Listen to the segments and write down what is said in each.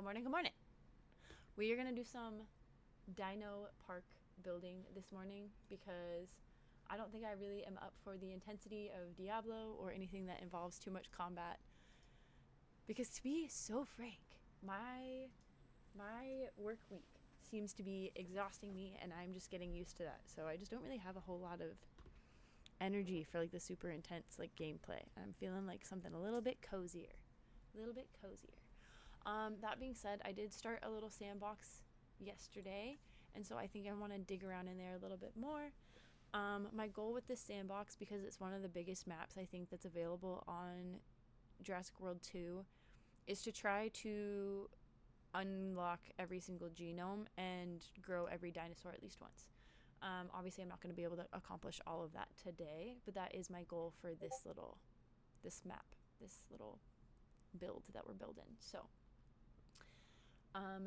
Good morning, good morning. We are going to do some dino park building this morning because I don't think I really am up for the intensity of Diablo or anything that involves too much combat. Because to be so frank, my work week seems to be exhausting me and I'm just getting used to that. So I just don't really have a whole lot of energy for like the super intense like gameplay. I'm feeling like something a little bit cozier. That being said, I did start a little sandbox yesterday, and so I think I want to dig around in there a little bit more. My goal with this sandbox, because it's one of the biggest maps I think that's available on Jurassic World 2, is to try to unlock every single genome and grow every dinosaur at least once. Obviously, I'm not going to be able to accomplish all of that today, but that is my goal for this little build that we're building. So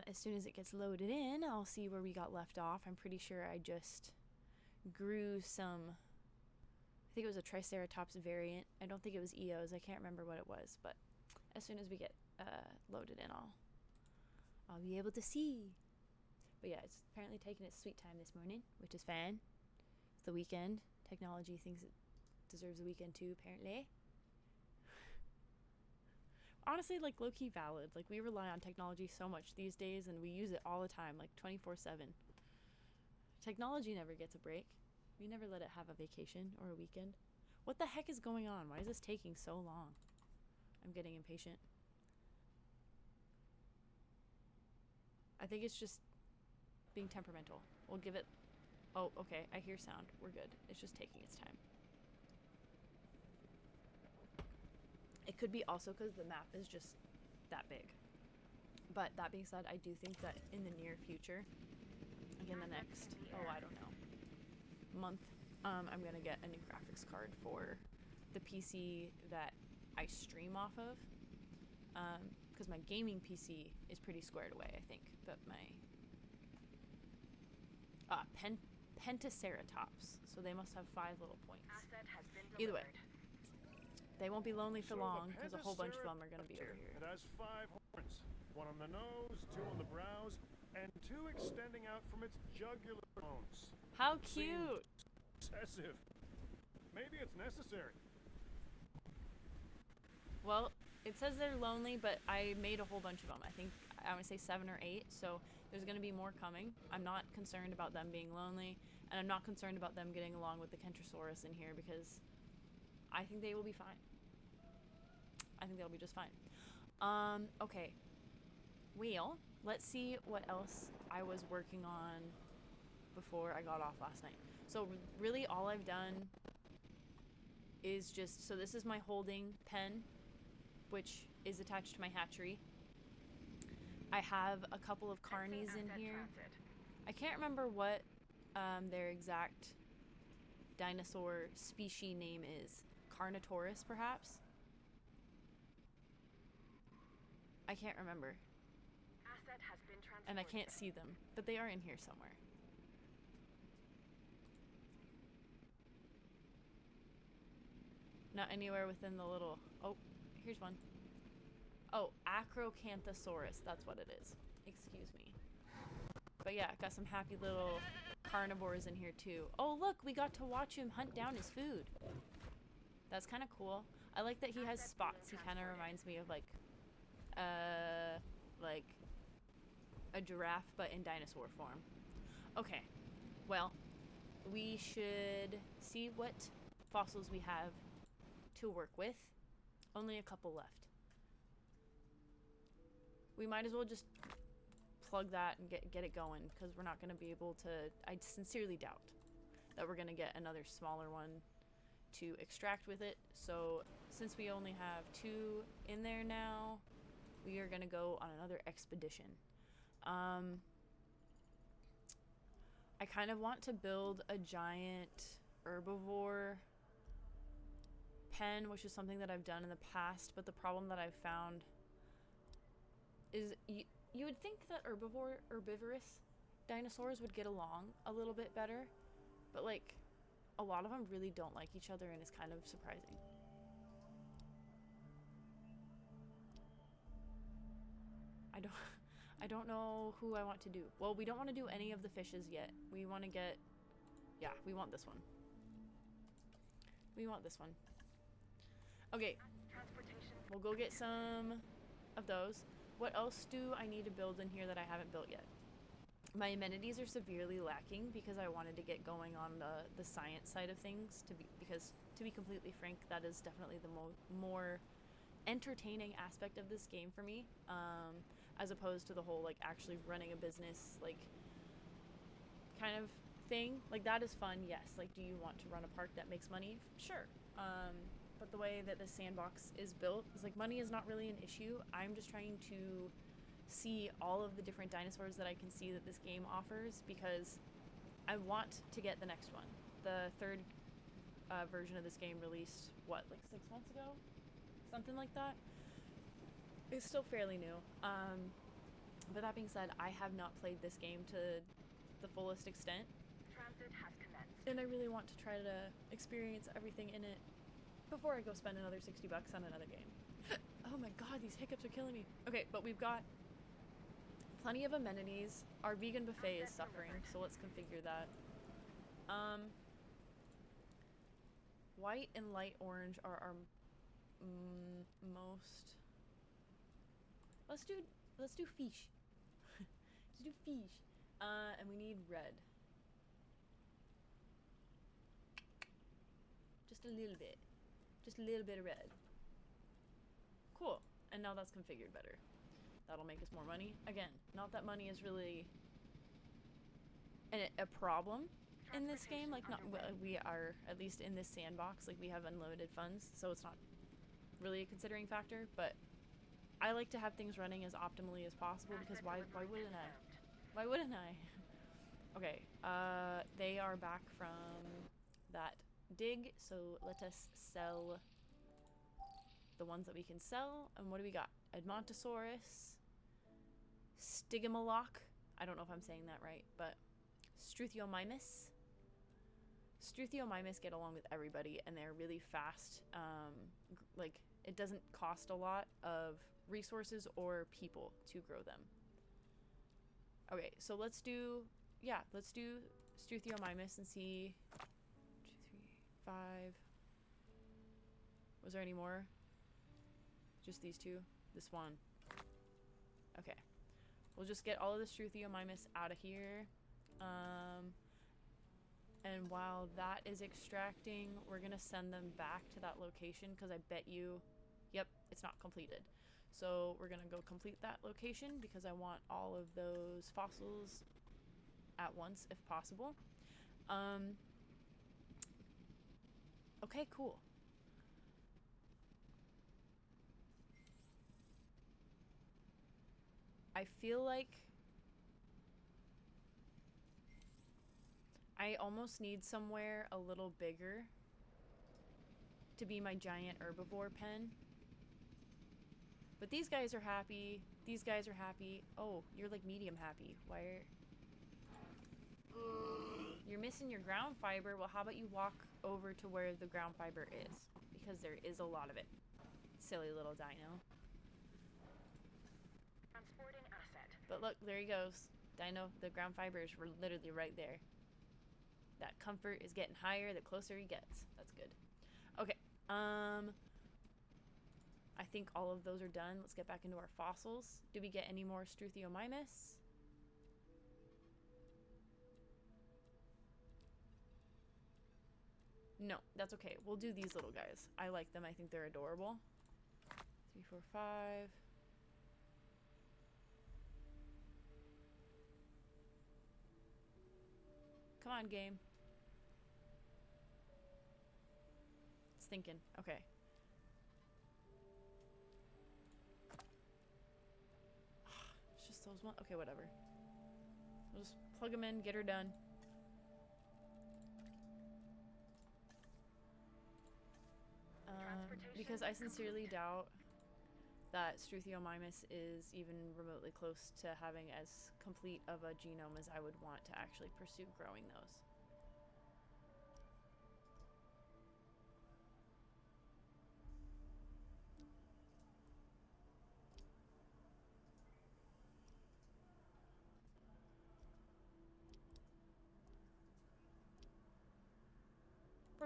as soon as it gets loaded in, I'll see where we got left off. I'm pretty sure I just grew some, I think it was a Triceratops variant. I don't think it was Eos. I can't remember what it was, but as soon as we get loaded in, I'll be able to see. But yeah, it's apparently taking its sweet time this morning, which is fine. It's the weekend. Technology thinks it deserves a weekend too, apparently. Honestly, like, low-key valid. Like, we rely on technology so much these days, and we use it all the time, like 24/7. Technology never gets a break. We never let it have a vacation or a weekend. What the heck is going on? Why is this taking so long? I'm getting impatient. I think it's just being temperamental. We'll give it... Oh, okay. I hear sound. We're good. It's just taking its time. It could be also because the map is just that big. But that being said, I do think that in the near future, like in the next, I don't know, month, I'm going to get a new graphics card for the PC that I stream off of. Because my gaming PC is pretty squared away, I think. But my Pentaceratops. So they must have 5 little points. Either way. They won't be lonely for long, because a whole bunch of them are going to be over here. It has 5 horns, 1 on the nose, 2 on the brows, and 2 extending out from its jugular bones. How cute! Excessive. Maybe it's necessary. Well, it says they're lonely, but I made a whole bunch of them. I think I would say 7 or 8, so there's going to be more coming. I'm not concerned about them being lonely, and I'm not concerned about them getting along with the Kentrosaurus in here, because I think they will be fine. I think they'll be just fine. Okay. Well, let's see what else I was working on before I got off last night. So really all I've done is just, so this is my holding pen, which is attached to my hatchery. I have a couple of carnies in here. I can't remember what their exact dinosaur species name is. Carnotaurus, perhaps? I can't remember. Asset has been transported. And I can't see them, but they are in here somewhere. Not anywhere within the little... Oh, here's one. Oh, Acrocanthosaurus, that's what it is. Excuse me. But yeah, got some happy little carnivores in here too. Oh, look, we got to watch him hunt down his food. That's kind of cool. I like that he has spots. He kind of reminds me of like a giraffe, but in dinosaur form. Okay, well, we should see what fossils we have to work with. Only a couple left. We might as well just plug that and get it going, because we're not going to be able to... I sincerely doubt that we're going to get another smaller one to extract with it. So since we only have 2 in there now, we are going to go on another expedition. I kind of want to build a giant herbivore pen, which is something that I've done in the past, but the problem that I've found is you would think that herbivorous dinosaurs would get along a little bit better, but like a lot of them really don't like each other, and it's kind of surprising. I don't know who I want to do. Well, we don't want to do any of the fishes yet. We want to get... Yeah, we want this one. We want this one. Okay. Transportation. We'll go get some of those. What else do I need to build in here that I haven't built yet? My amenities are severely lacking because I wanted to get going on the science side of things because to be completely frank, that is definitely the more entertaining aspect of this game for me, as opposed to the whole like actually running a business like kind of thing. Like that is fun, yes. Like, do you want to run a park that makes money? Sure. But the way that the sandbox is built is like money is not really an issue. I'm just trying to see all of the different dinosaurs that I can see that this game offers because I want to get the next one. The third version of this game released, what, like 6 months ago? Something like that. It's still fairly new. But that being said, I have not played this game to the fullest extent. Transit has commenced. And I really want to try to experience everything in it before I go spend another $60 on another game. Oh my god, these hiccups are killing me. Okay, but we've got plenty of amenities. Our vegan buffet is suffering, so let's configure that. White and light orange are our most... Let's do fish. Let's do fish. And we need red. Just a little bit. Just a little bit of red. Cool. And now that's configured better. That'll make us more money. Again, not that money is really a problem in this game. Like, not we are, at least in this sandbox, like we have unlimited funds, so it's not really a considering factor. But I like to have things running as optimally as possible because why wouldn't I? Why wouldn't I? Okay. They are back from that dig, so let us sell the ones that we can sell. And what do we got? Edmontosaurus, Stygimoloch, I don't know if I'm saying that right, but Struthiomimus. Struthiomimus get along with everybody and they're really fast. Like, it doesn't cost a lot of resources or people to grow them. Okay, so let's do Struthiomimus and see. 2, 3, 5. Was there any more? Just these two? This one. Okay. We'll just get all of the Struthiomimus out of here. And while that is extracting, we're gonna send them back to that location because I bet you, yep, it's not completed. So we're gonna go complete that location because I want all of those fossils at once if possible. Okay, cool. I feel like I almost need somewhere a little bigger to be my giant herbivore pen. But these guys are happy. These guys are happy. Oh, you're like medium happy. Why are... You're missing your ground fiber. Well, how about you walk over to where the ground fiber is? Because there is a lot of it. Silly little dino. Transporting asset. But look, there he goes. Dino, the ground fibers were literally right there. That comfort is getting higher the closer he gets. That's good. Okay. I think all of those are done. Let's get back into our fossils. Did we get any more Struthiomimus? No, that's okay. We'll do these little guys. I like them. I think they're adorable. 3, 4, 5. Come on, game. It's thinking. Okay. It's just those one. Okay, whatever. We'll just plug them in, get her done. Because I sincerely doubt that Struthiomimus is even remotely close to having as complete of a genome as I would want to actually pursue growing those.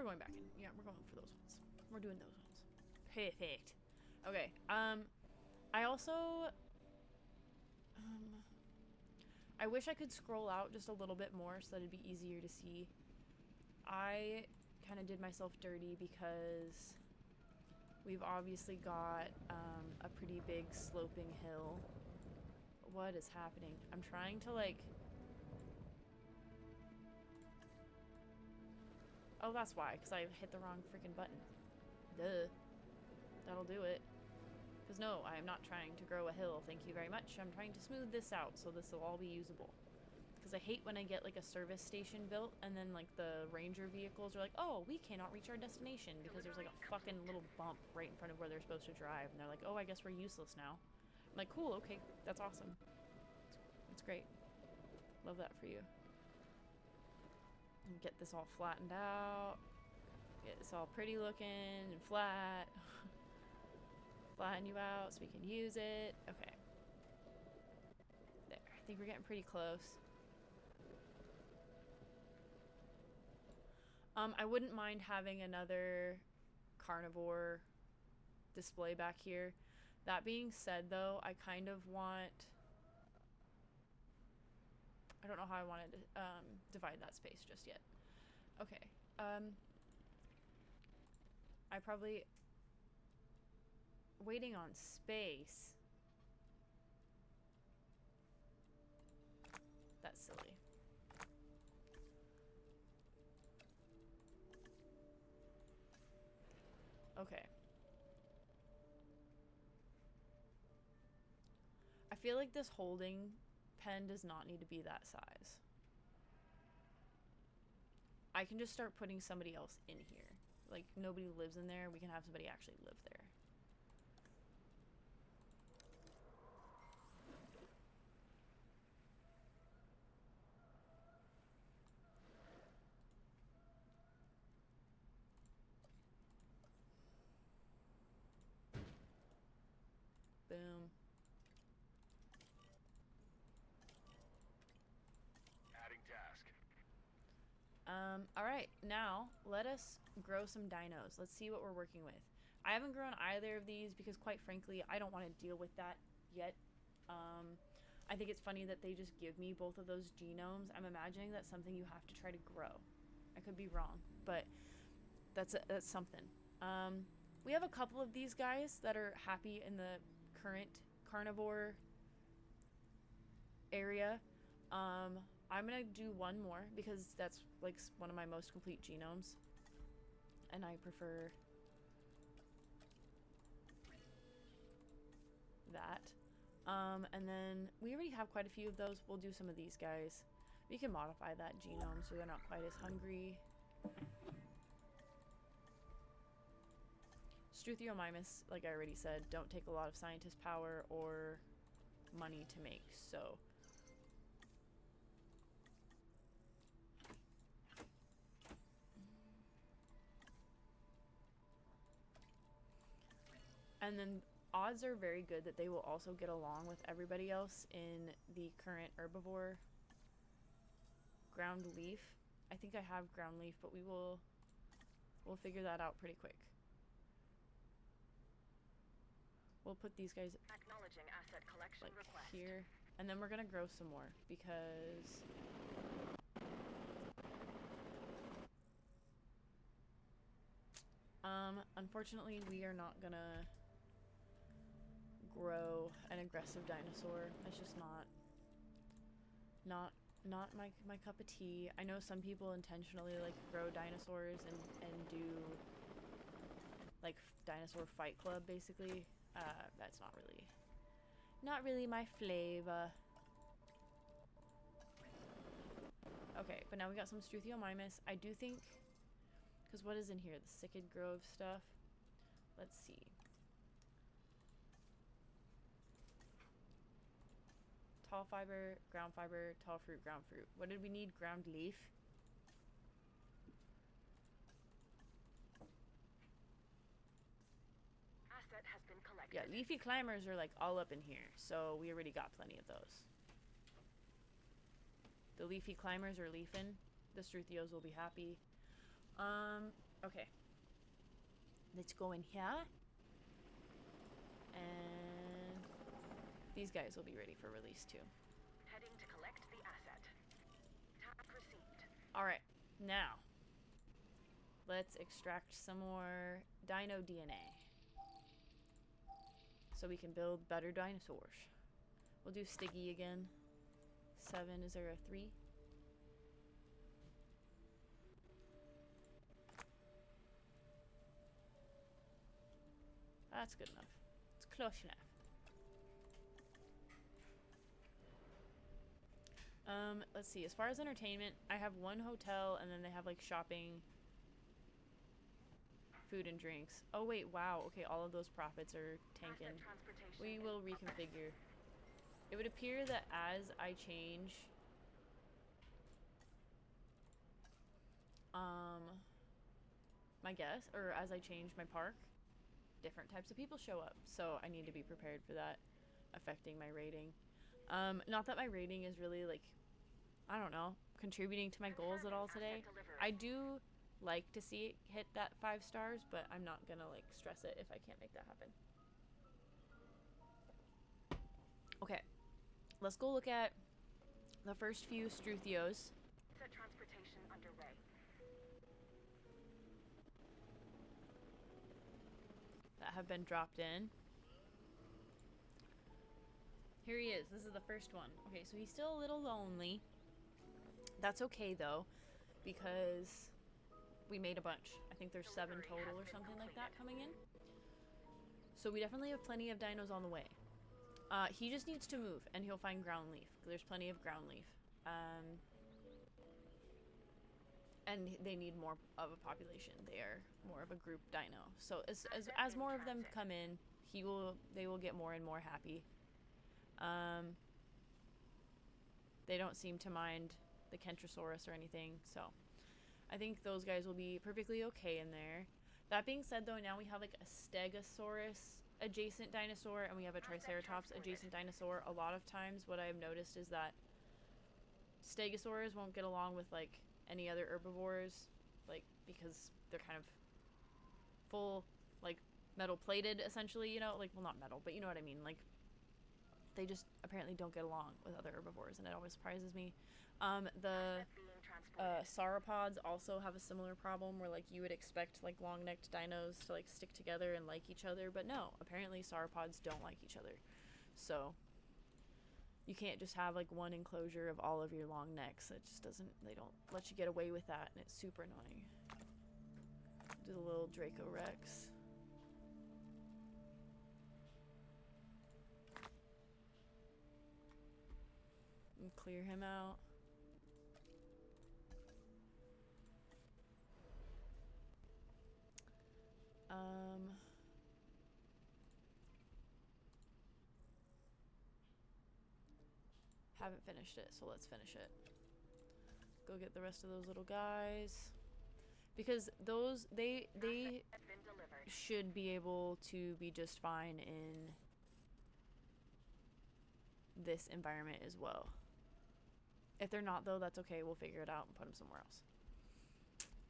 We're going back in. Yeah, we're going for those ones. We're doing those ones. Perfect. Okay. I also I wish I could scroll out just a little bit more so that it'd be easier to see. I kind of did myself dirty because we've obviously got a pretty big sloping hill. What is happening? I'm trying to like... Oh, that's why, because I hit the wrong freaking button. Duh. That'll do it. Because no, I am not trying to grow a hill, thank you very much. I'm trying to smooth this out so this will all be usable. Because I hate when I get like a service station built and then like the ranger vehicles are like, oh, we cannot reach our destination because there's like a fucking little bump right in front of where they're supposed to drive. And they're like, oh, I guess we're useless now. I'm like, cool, okay, that's awesome. It's great. Love that for you. And get this all flattened out. Get this all pretty looking and flat. Flatten you out so we can use it. Okay. There. I think we're getting pretty close. I wouldn't mind having another carnivore display back here. That being said, though, I kind of want... I don't know how I want to divide that space just yet. Okay. I probably... Waiting on space. That's silly. Okay. I feel like this holding pen does not need to be that size. I can just start putting somebody else in here. Like, nobody lives in there. We can have somebody actually live there. Boom. Adding task. Alright, now let us grow some dinos. Let's see what we're working with. I haven't grown either of these because, quite frankly, I don't want to deal with that yet. I think it's funny that they just give me both of those genomes. I'm imagining that's something you have to try to grow. I could be wrong, but that's something. We have a couple of these guys that are happy in the current carnivore area. I'm gonna do one more because that's like one of my most complete genomes, and I prefer that. And then we already have quite a few of those. We'll do some of these guys. We can modify that genome so they're not quite as hungry. Struthiomimus, like I already said, don't take a lot of scientist power or money to make, so... And then odds are very good that they will also get along with everybody else in the current herbivore ground leaf. I think I have ground leaf, but we'll figure that out pretty quick. We'll put these guys Acknowledging asset collection like request. here, and then we're gonna grow some more because unfortunately we are not gonna grow an aggressive dinosaur. It's just not my cup of tea. I know some people intentionally like grow dinosaurs and do like dinosaur fight club basically. That's not really my flavor. Okay, but now we got some Struthiomimus. I do think, because what is in here? The Cicad Grove stuff. Let's see. Tall fiber, tall fruit, ground fruit. What did we need? Ground leaf. Asset has been collected. Yeah, leafy climbers are like all up in here, so we already got plenty of those. The leafy climbers are leafing. The Struthios will be happy. Okay. Let's go in here. And these guys will be ready for release too. Heading to collect the asset. Task received. Alright, now let's extract some more dino DNA so we can build better dinosaurs. We'll do Stiggy again. 7, is there a 3? That's good enough. It's close enough. Let's see. As far as entertainment, I have one hotel and then they have like shopping, food and drinks. Oh wait, wow. Okay, all of those profits are tanking. Asset transportation We in will progress. reconfigure. It would appear that as I change my guess, or as I change my park, different types of people show up. So I need to be prepared for that affecting my rating. Not that my rating is really like, I don't know, contributing to my goals at all today. I do like to see it hit that 5 stars, but I'm not gonna like stress it if I can't make that happen. Okay, let's go look at the first few Struthios. Asset transportation underway. That have been dropped in. Here he is. This is the first one. Okay, so he's still a little lonely. That's okay though, because we made a bunch. I think there's 7 total or something like that coming in. So we definitely have plenty of dinos on the way. He just needs to move and he'll find ground leaf. There's plenty of ground leaf. And they need more of a population. They are more of a group dino. So as more of them come in, they will get more and more happy. They don't seem to mind the Kentrosaurus or anything, so I think those guys will be perfectly okay in there. That being said though, now we have like a Stegosaurus adjacent dinosaur and we have a Triceratops adjacent dinosaur. A lot of times what I've noticed is that Stegosaurs won't get along with like any other herbivores, like because they're kind of full like metal plated essentially, you know, like, well, not metal, but you know what I mean, like they just apparently don't get along with other herbivores and it always surprises me. The sauropods also have a similar problem where like you would expect like long-necked dinos to like stick together and like each other, but no, apparently sauropods don't like each other. So you can't just have like one enclosure of all of your long necks. It just doesn't, they don't let you get away with that and it's super annoying. Do the little Draco Rex. And clear him out. Haven't finished it, so let's finish it. Go get the rest of those little guys. Because those, they should be able to be just fine in this environment as well. If they're not though, that's okay. We'll figure it out and put them somewhere else.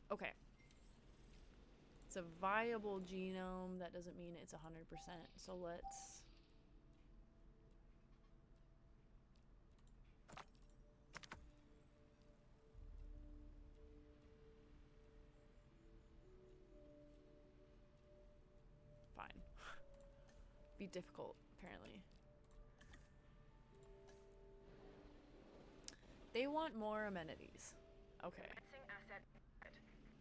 Okay. It's a viable genome. That doesn't mean it's 100%. So let's... Fine. Be difficult, apparently. They want more amenities. Okay.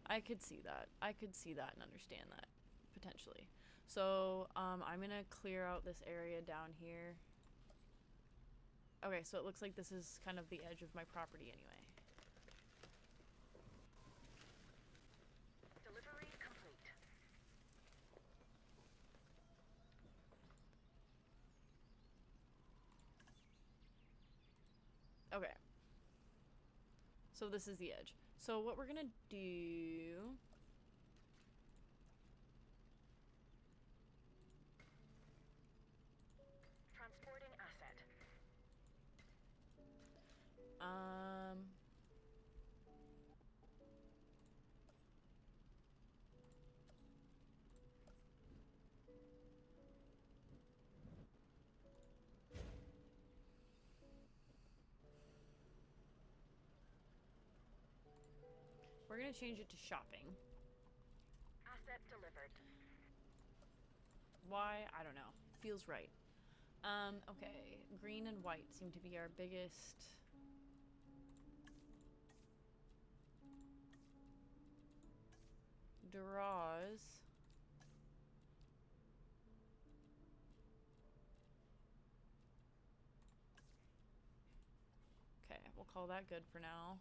I could see that. I could see that and understand that, potentially. So, I'm gonna clear out this area down here. Okay, so it looks like this is kind of the edge of my property anyway. Delivery complete. Okay. So this is the edge. So what we're gonna do... Transporting asset. We're gonna change it to shopping. Asset delivered. Why? I don't know. Feels right. Okay. Green and white seem to be our biggest. Draws. Okay, we'll call that good for now.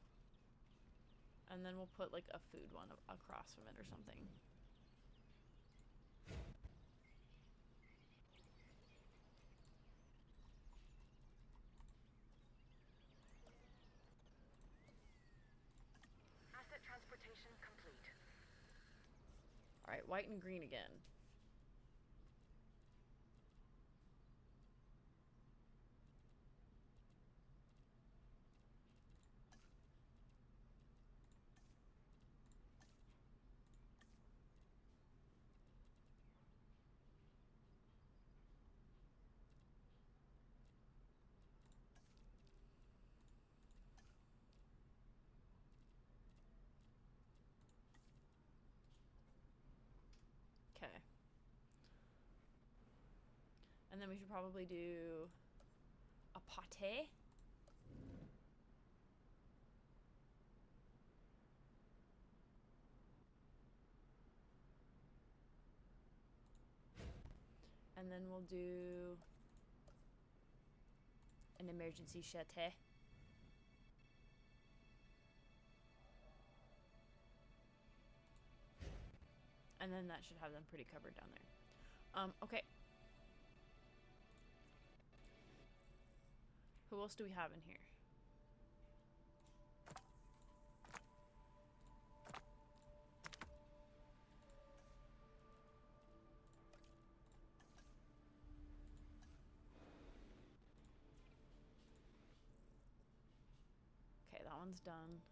And then we'll put like a food one across from it or something. Asset transportation complete. All right, white and green again. Okay. And then we should probably do a pate. And then we'll do an emergency chate. And then that should have them pretty covered down there. Okay. Who else do we have in here? Okay, that one's done.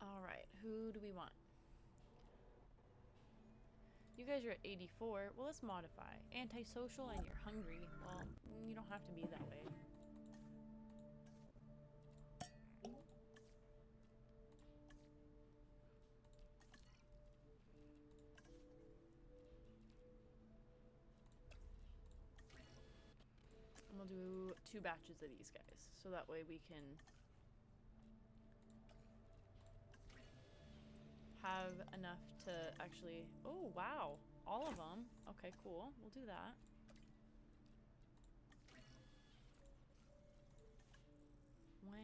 All right, who do we want? You guys are at 84. Well, let's modify. Antisocial and you're hungry. Well, you don't have to be that way. And we'll do 2 batches of these guys. So that way we can have enough to actually... Oh, wow. All of them. Okay, cool. We'll do that. Wow.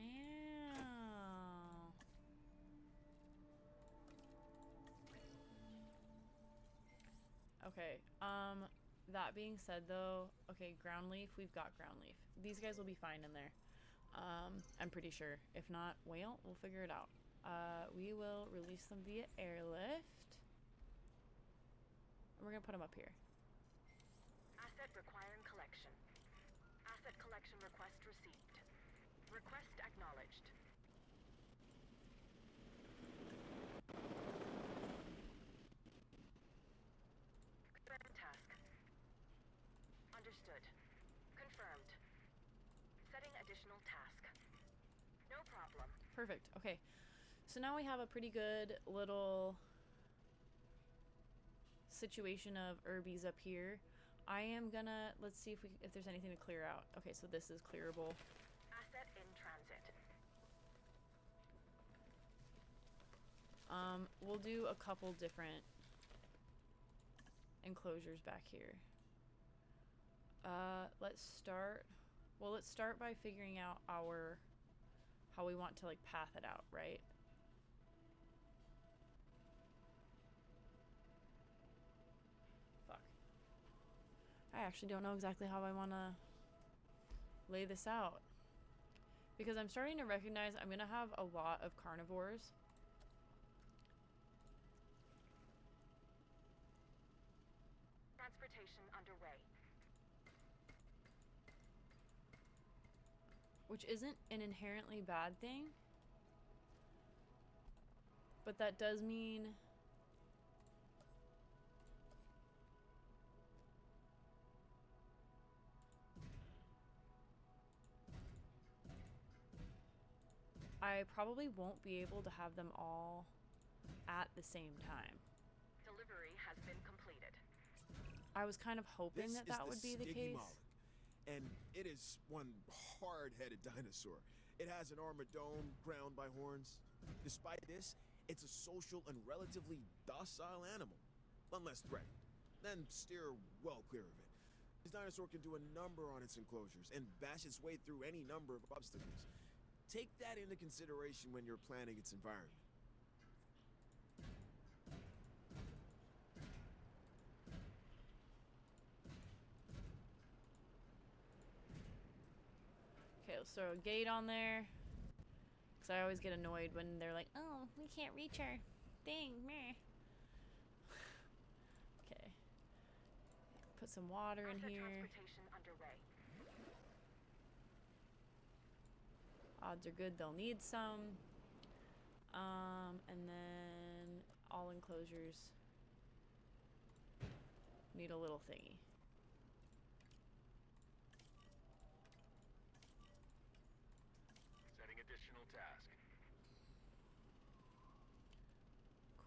Okay, that being said though, okay, ground leaf, we've got ground leaf. These guys will be fine in there. I'm pretty sure. If not, well, we'll figure it out. We will release them via airlift. And we're gonna put them up here. Asset requiring collection. Asset collection request received. Request acknowledged. Confirmed task. Understood. Confirmed. Setting additional task. No problem. Perfect. Okay. So now we have a pretty good little situation of herbies up here. I am gonna, let's see if there's anything to clear out. Okay, so this is clearable. Asset in transit. We'll do a couple different enclosures back here. Let's start by figuring out how we want to like path it out, right? Fuck. I actually don't know exactly how I want to lay this out. Because I'm starting to recognize I'm going to have a lot of carnivores. Transportation underway. Which isn't an inherently bad thing. But that does mean... I probably won't be able to have them all at the same time. Delivery has been completed. I was kind of hoping This that is that would be the case. Stygimoloch, and it is one hard-headed dinosaur. It has an armored dome crowned by horns. Despite this, it's a social and relatively docile animal, unless threatened. Then steer well clear of it. This dinosaur can do a number on its enclosures and bash its way through any number of obstacles. Take that into consideration when you're planning its environment. Okay, let's throw a gate on there. Because I always get annoyed when they're like, oh, we can't reach our thing. Meh. Okay. Put some water in Asset here. transportation underway. Odds are good they'll need some. And then all enclosures need a little thingy. Setting additional task.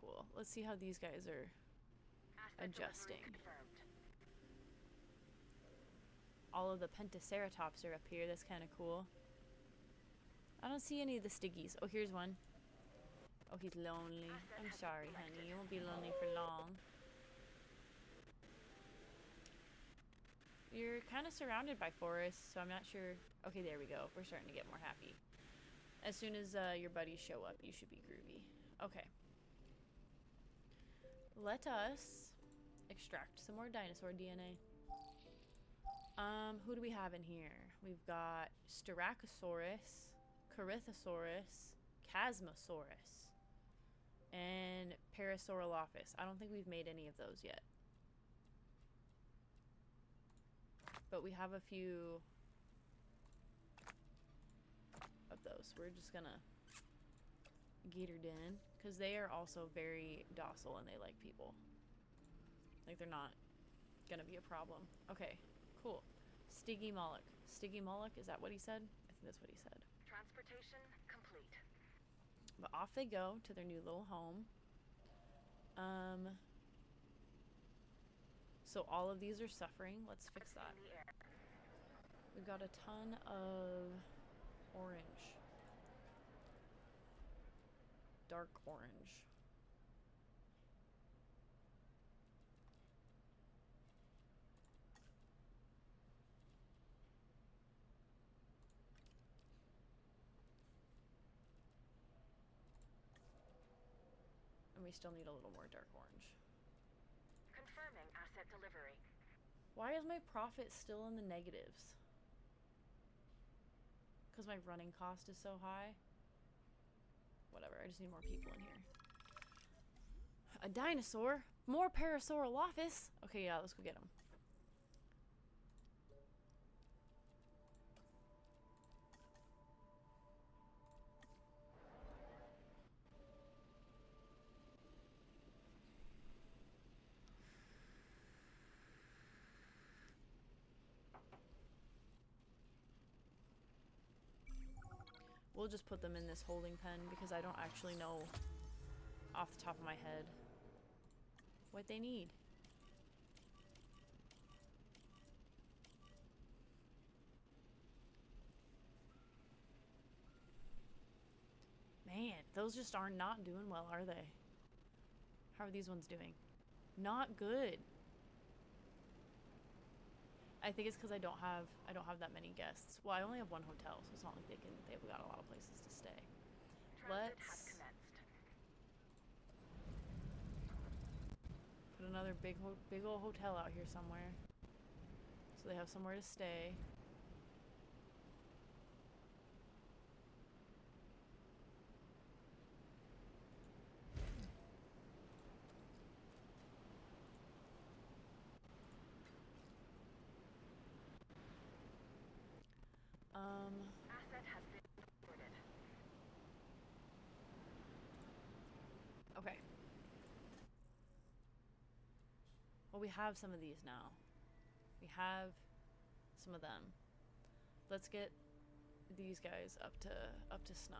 Cool. Let's see how these guys are Asset adjusting. delivery confirmed. All of the Pentaceratops are up here. That's kind of cool. I don't see any of the Stiggies. Oh, here's one. Oh, he's lonely. I'm sorry, honey. You won't be lonely for long. You're kind of surrounded by forests, so I'm not sure. Okay, there we go. We're starting to get more happy. As soon as your buddies show up, you should be groovy. Okay. Let us extract some more dinosaur DNA. Who do we have in here? We've got Styracosaurus, Corythosaurus, Chasmosaurus, and Parasaurolophus. I don't think we've made any of those yet. But we have a few of those. We're just gonna get her in, because they are also very docile and they like people. Like, they're not gonna be a problem. Okay, cool. Stygimoloch. Stygimoloch, is that what he said? I think that's what he said. Transportation complete. But off they go to their new little home. So all of these are suffering. Let's fix that. In the air. We've got a ton of orange. Dark orange. And we still need a little more dark orange. Confirming asset delivery. Why is my profit still in the negatives? Because my running cost is so high? Whatever, I just need more people in here. A dinosaur? More Parasaurolophus? Okay, yeah, let's go get him. We'll just put them in this holding pen because I don't actually know off the top of my head what they need. Man, those just are not doing well, are they? How are these ones doing? Not good. I think it's because I don't have that many guests. Well, I only have one hotel, so it's not like they've got a lot of places to stay. Transit has Let's commenced. put another big old hotel out here somewhere, so they have somewhere to stay. Asset has been reported. Okay. Well, we have some of these now. We have some of them. Let's get these guys up to snuff.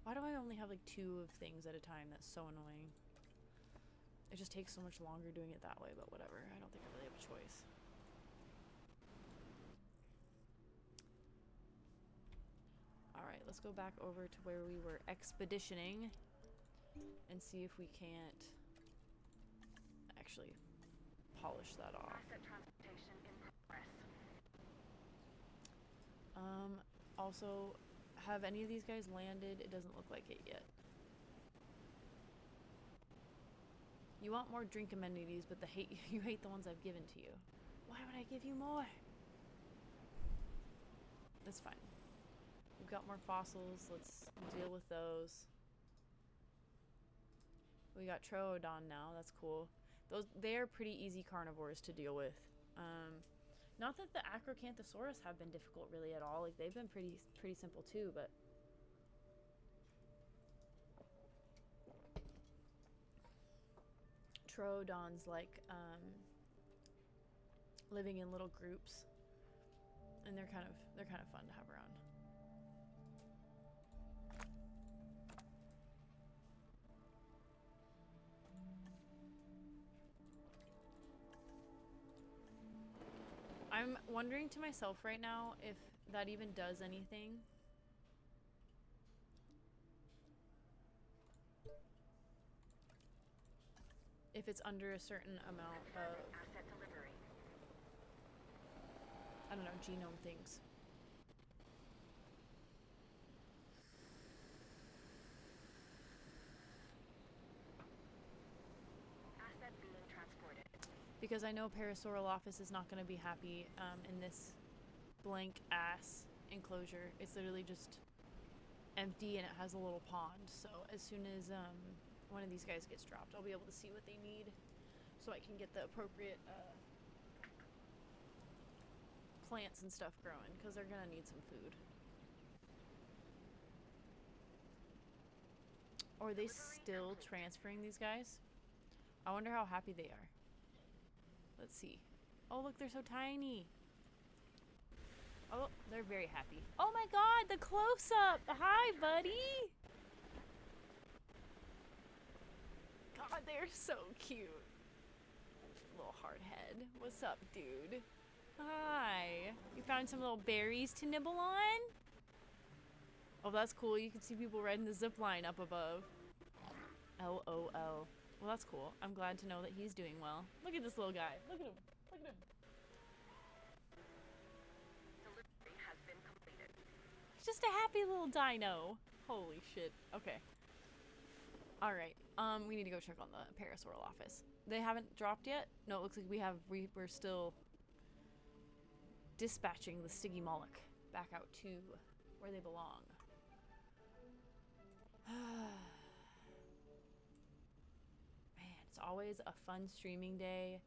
Why do I only have like 2 of things at a time? That's so annoying. It just takes so much longer doing it that way, but whatever. I don't think I really have a choice. Alright, let's go back over to where we were expeditioning and see if we can't actually polish that off. Asset transportation in progress. Also, have any of these guys landed? It doesn't look like it yet. You want more drink amenities, but you hate the ones I've given to you. Why would I give you more? That's fine. We've got more fossils. Let's deal with those. We got Troodon now. That's cool. They're pretty easy carnivores to deal with. Not that the Acrocanthosaurus have been difficult really at all. Like they've been pretty simple too, but Troodons like living in little groups, and they're kind of fun to have around. I'm wondering to myself right now if that even does anything. If it's under a certain amount of, Asset delivery. I don't know, genome things. Asset being transported. Because I know Parasaurolophus is not going to be happy in this blank ass enclosure. It's literally just empty and it has a little pond. So as soon as one of these guys gets dropped, I'll be able to see what they need so I can get the appropriate plants and stuff growing, because they're going to need some food. Or are they still transferring these guys? I wonder how happy they are. Let's see. Oh, look, they're so tiny. Oh, they're very happy. Oh my god, the close-up! Hi, buddy! God, they're so cute. Little hard head. What's up, dude? Hi. You found some little berries to nibble on? Oh, that's cool. You can see people riding the zip line up above. LOL. Well, that's cool. I'm glad to know that he's doing well. Look at this little guy. Look at him. Look at him. Delivery has been completed. He's just a happy little dino. Holy shit. Okay. Alright. We need to go check on the Parasaurolophus. They haven't dropped yet? No, it looks like we're still dispatching the Stygimoloch back out to where they belong. Man, it's always a fun streaming day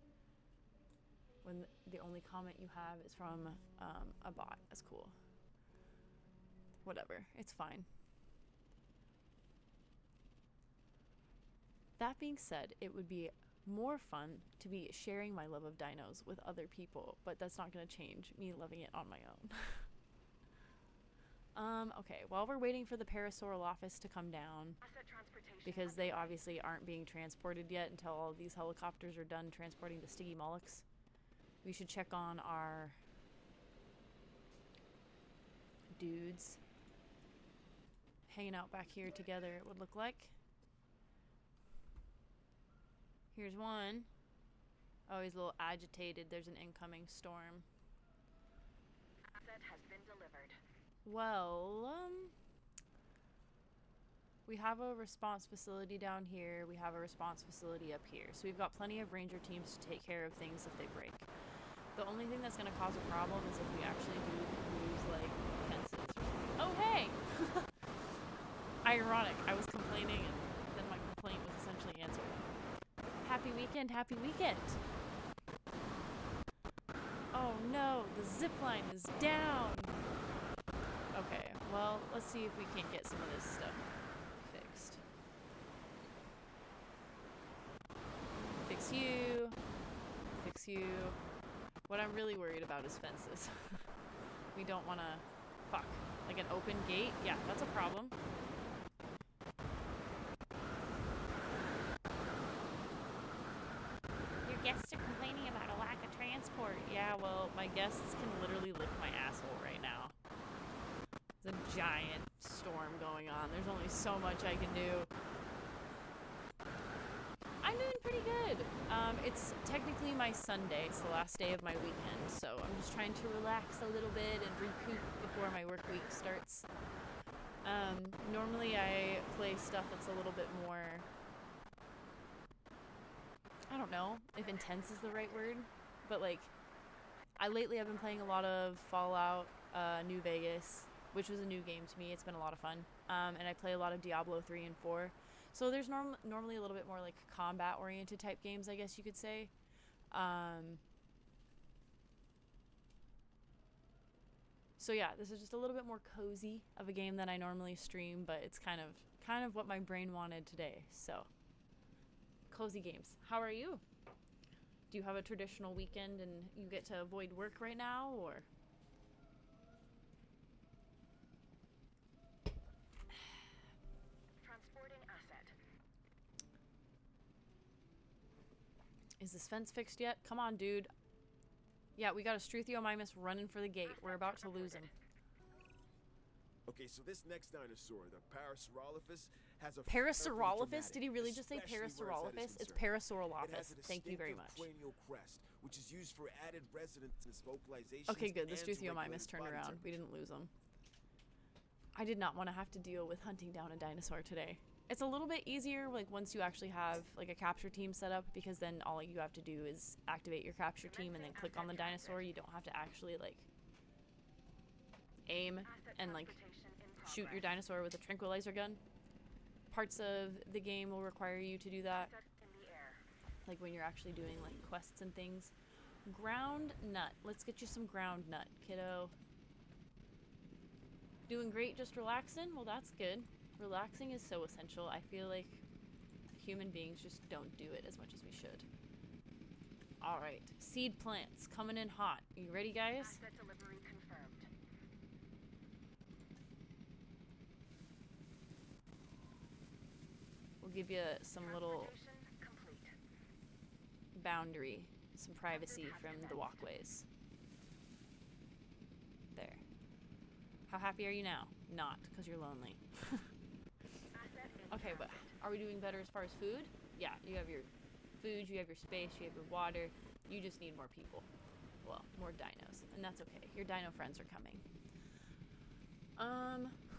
when the only comment you have is from a bot. That's cool. Whatever, it's fine. That being said, it would be more fun to be sharing my love of dinos with other people, but that's not going to change me loving it on my own. Okay, while we're waiting for the Parasaurolophus to come down, Asset transportation. because they obviously aren't being transported yet until all of these helicopters are done transporting the Stygimolochs, we should check on our dudes hanging out back here together, it would look like. Here's one. Oh, he's a little agitated. There's an incoming storm. Asset has been delivered. Well, we have a response facility down here. We have a response facility up here. So we've got plenty of ranger teams to take care of things if they break. The only thing that's going to cause a problem is if we actually do lose, like, fences. Oh, hey! ironic. I was complaining and then my complaint was essentially answered. Happy weekend, happy weekend. Oh no, the zip line is down. Okay, well, let's see if we can't get some of this stuff fixed. Fix you. Fix you. What I'm really worried about is fences. We don't want to... Fuck. Like an open gate? Yeah, that's a problem. Your guests are complaining about a lack of transport. Yeah, well, my guests can literally lick my asshole right now. There's a giant storm going on. There's only so much I can do. I'm doing pretty good. It's technically my Sunday. It's the last day of my weekend, so I'm just trying to relax a little bit and recoup before my work week starts. Normally I play stuff that's a little bit more... I don't know if intense is the right word, but like, lately I've been playing a lot of Fallout, New Vegas, which was a new game to me. It's been a lot of fun. And I play a lot of Diablo 3 and 4. So there's normally a little bit more like combat-oriented type games, I guess you could say. So yeah, this is just a little bit more cozy of a game than I normally stream, but it's kind of what my brain wanted today. So, cozy games. How are you? Do you have a traditional weekend and you get to avoid work right now, or? Is this fence fixed yet? Come on, dude. Yeah, we got a Struthiomimus running for the gate. We're about to lose him. Okay, so this next dinosaur, the Parasaurolophus, has a... Parasaurolophus? Did he really just say Parasaurolophus? It's Parasaurolophus. Thank you very much. Cranial crest, which is used for added resonance and vocalization. Okay, good. The Struthiomimus turned around. We didn't lose him. I did not want to have to deal with hunting down a dinosaur today. It's a little bit easier, like, once you actually have, like, a capture team set up, because then all you have to do is activate your capture team and then click on the dinosaur. You don't have to actually, like, aim and, like, shoot your dinosaur with a tranquilizer gun. Parts of the game will require you to do that, like, when you're actually doing, like, quests and things. Ground nut. Let's get you some ground nut, kiddo. Doing great, just relaxing? Well, that's good. Relaxing is so essential. I feel like human beings just don't do it as much as we should. Alright, seed plants coming in hot. You ready, guys? Asset delivery confirmed. We'll give you some little boundary, some privacy from the walkways. There. How happy are you now? Not, because you're lonely. Okay, but are we doing better as far as food? Yeah, you have your food, you have your space, you have your water. You just need more people. Well, more dinos, and that's okay. Your dino friends are coming.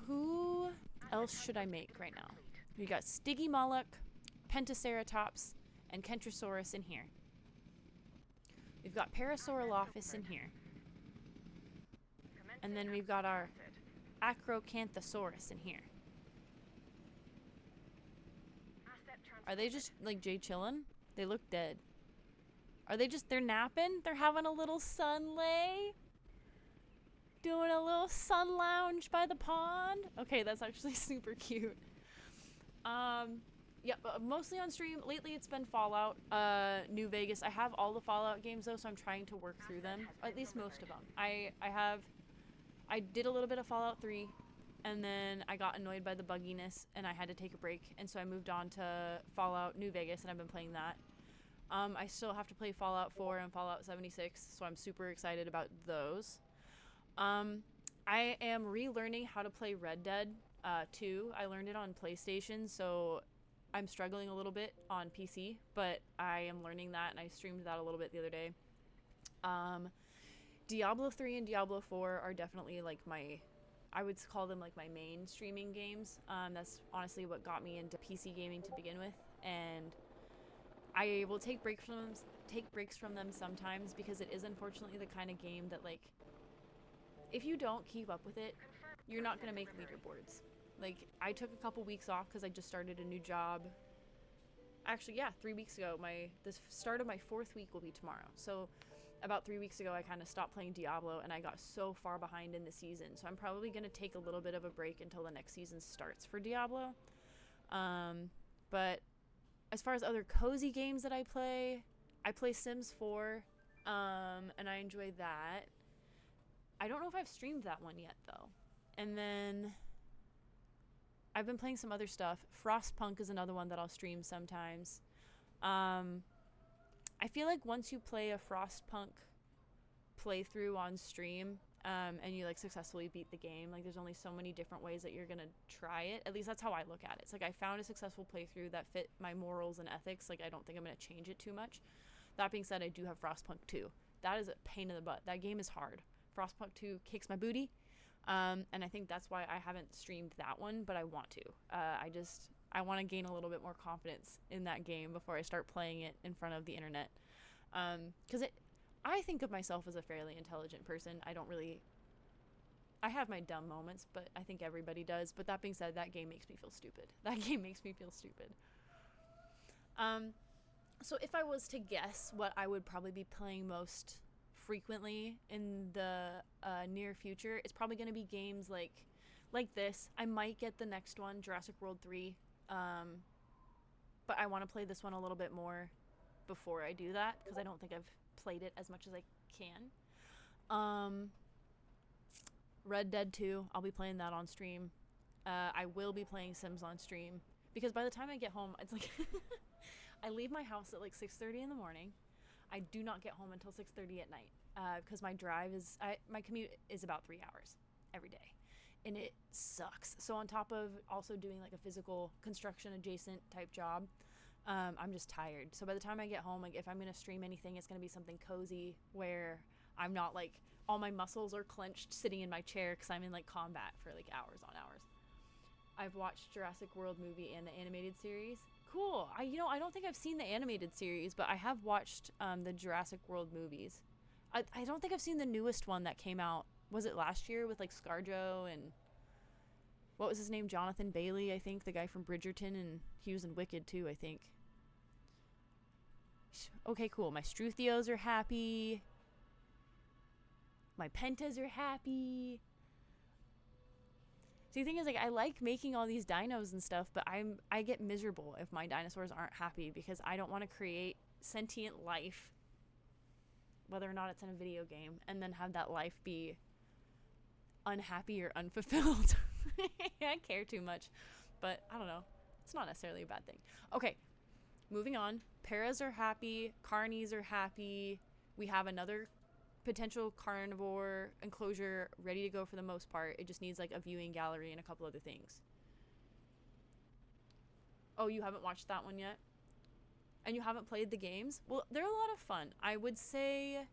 Who else should I make right now? We got Stygimoloch, Pentaceratops, and Kentrosaurus in here. We've got Parasaurolophus in here. And then we've got our Acrocanthosaurus in here. Are they just, like, Jay chillin'? They look dead. Are they just, they're napping? They're having a little sun lay? Doing a little sun lounge by the pond? Okay, that's actually super cute. Yeah, but mostly on stream. Lately it's been Fallout, New Vegas. I have all the Fallout games though, so I'm trying to work through them. At least most of them. I did a little bit of Fallout 3. And then I got annoyed by the bugginess, and I had to take a break. And so I moved on to Fallout New Vegas, and I've been playing that. I still have to play Fallout 4 and Fallout 76, so I'm super excited about those. I am relearning how to play Red Dead 2. I learned it on PlayStation, so I'm struggling a little bit on PC, but I am learning that, and I streamed that a little bit the other day. Diablo 3 and Diablo 4 are definitely like I would call them like my main streaming games. That's honestly what got me into PC gaming to begin with, and I will take breaks from them sometimes because it is unfortunately the kind of game that, like, if you don't keep up with it, you're not going to make leaderboards. Like, I took a couple weeks off because I just started a new job. Actually, yeah, 3 weeks ago. The start of my 4th week will be tomorrow. So about 3 weeks ago, I kind of stopped playing Diablo, and I got so far behind in the season. So I'm probably going to take a little bit of a break until the next season starts for Diablo. But as far as other cozy games that I play Sims 4, and I enjoy that. I don't know if I've streamed that one yet, though. And then I've been playing some other stuff. Frostpunk is another one that I'll stream sometimes. I feel like once you play a Frostpunk playthrough on stream, and you like successfully beat the game, like there's only so many different ways that you're gonna try it. At least that's how I look at it. It's like I found a successful playthrough that fit my morals and ethics. Like I don't think I'm gonna change it too much. That being said, I do have Frostpunk 2. That is a pain in the butt. That game is hard. Frostpunk 2 kicks my booty. And I think that's why I haven't streamed that one, but I want to. I want to gain a little bit more confidence in that game before I start playing it in front of the internet. Because I think of myself as a fairly intelligent person. I have my dumb moments, but I think everybody does. But that being said, that game makes me feel stupid. So if I was to guess what I would probably be playing most frequently in the near future, it's probably going to be games like this. I might get the next one, Jurassic World 3, but I want to play this one a little bit more before I do that, because I don't think I've played it as much as I can. Red Dead 2, I'll be playing that on stream. I will be playing Sims on stream, because by the time I get home, it's like I leave my house at like 6:30 in the morning. I do not get home until 6:30 at night, because my commute is about 3 hours every day, and it sucks. So on top of also doing like a physical construction adjacent type job, I'm just tired. So by the time I get home, like if I'm gonna stream anything, it's gonna be something cozy where I'm not like all my muscles are clenched sitting in my chair because I'm in like combat for like hours on hours. I've watched Jurassic World movie and the animated series. Cool. I don't think I've seen the animated series, but I have watched the Jurassic World movies. I don't think I've seen the newest one that came out. Was it last year with like ScarJo and what was his name? Jonathan Bailey, I think, the guy from Bridgerton, and he was in Wicked too, I think. Okay, cool. My Struthios are happy. My Pentas are happy. See, the thing is, like, I like making all these dinos and stuff, but I get miserable if my dinosaurs aren't happy, because I don't want to create sentient life, whether or not it's in a video game, and then have that life be unhappy or unfulfilled. I care too much, but I don't know. It's not necessarily a bad thing. Okay, moving on. Paras are happy. Carnies are happy. We have another potential carnivore enclosure ready to go for the most part. It just needs like a viewing gallery and a couple other things. Oh, you haven't watched that one yet? And you haven't played the games? Well, they're a lot of fun. I would say,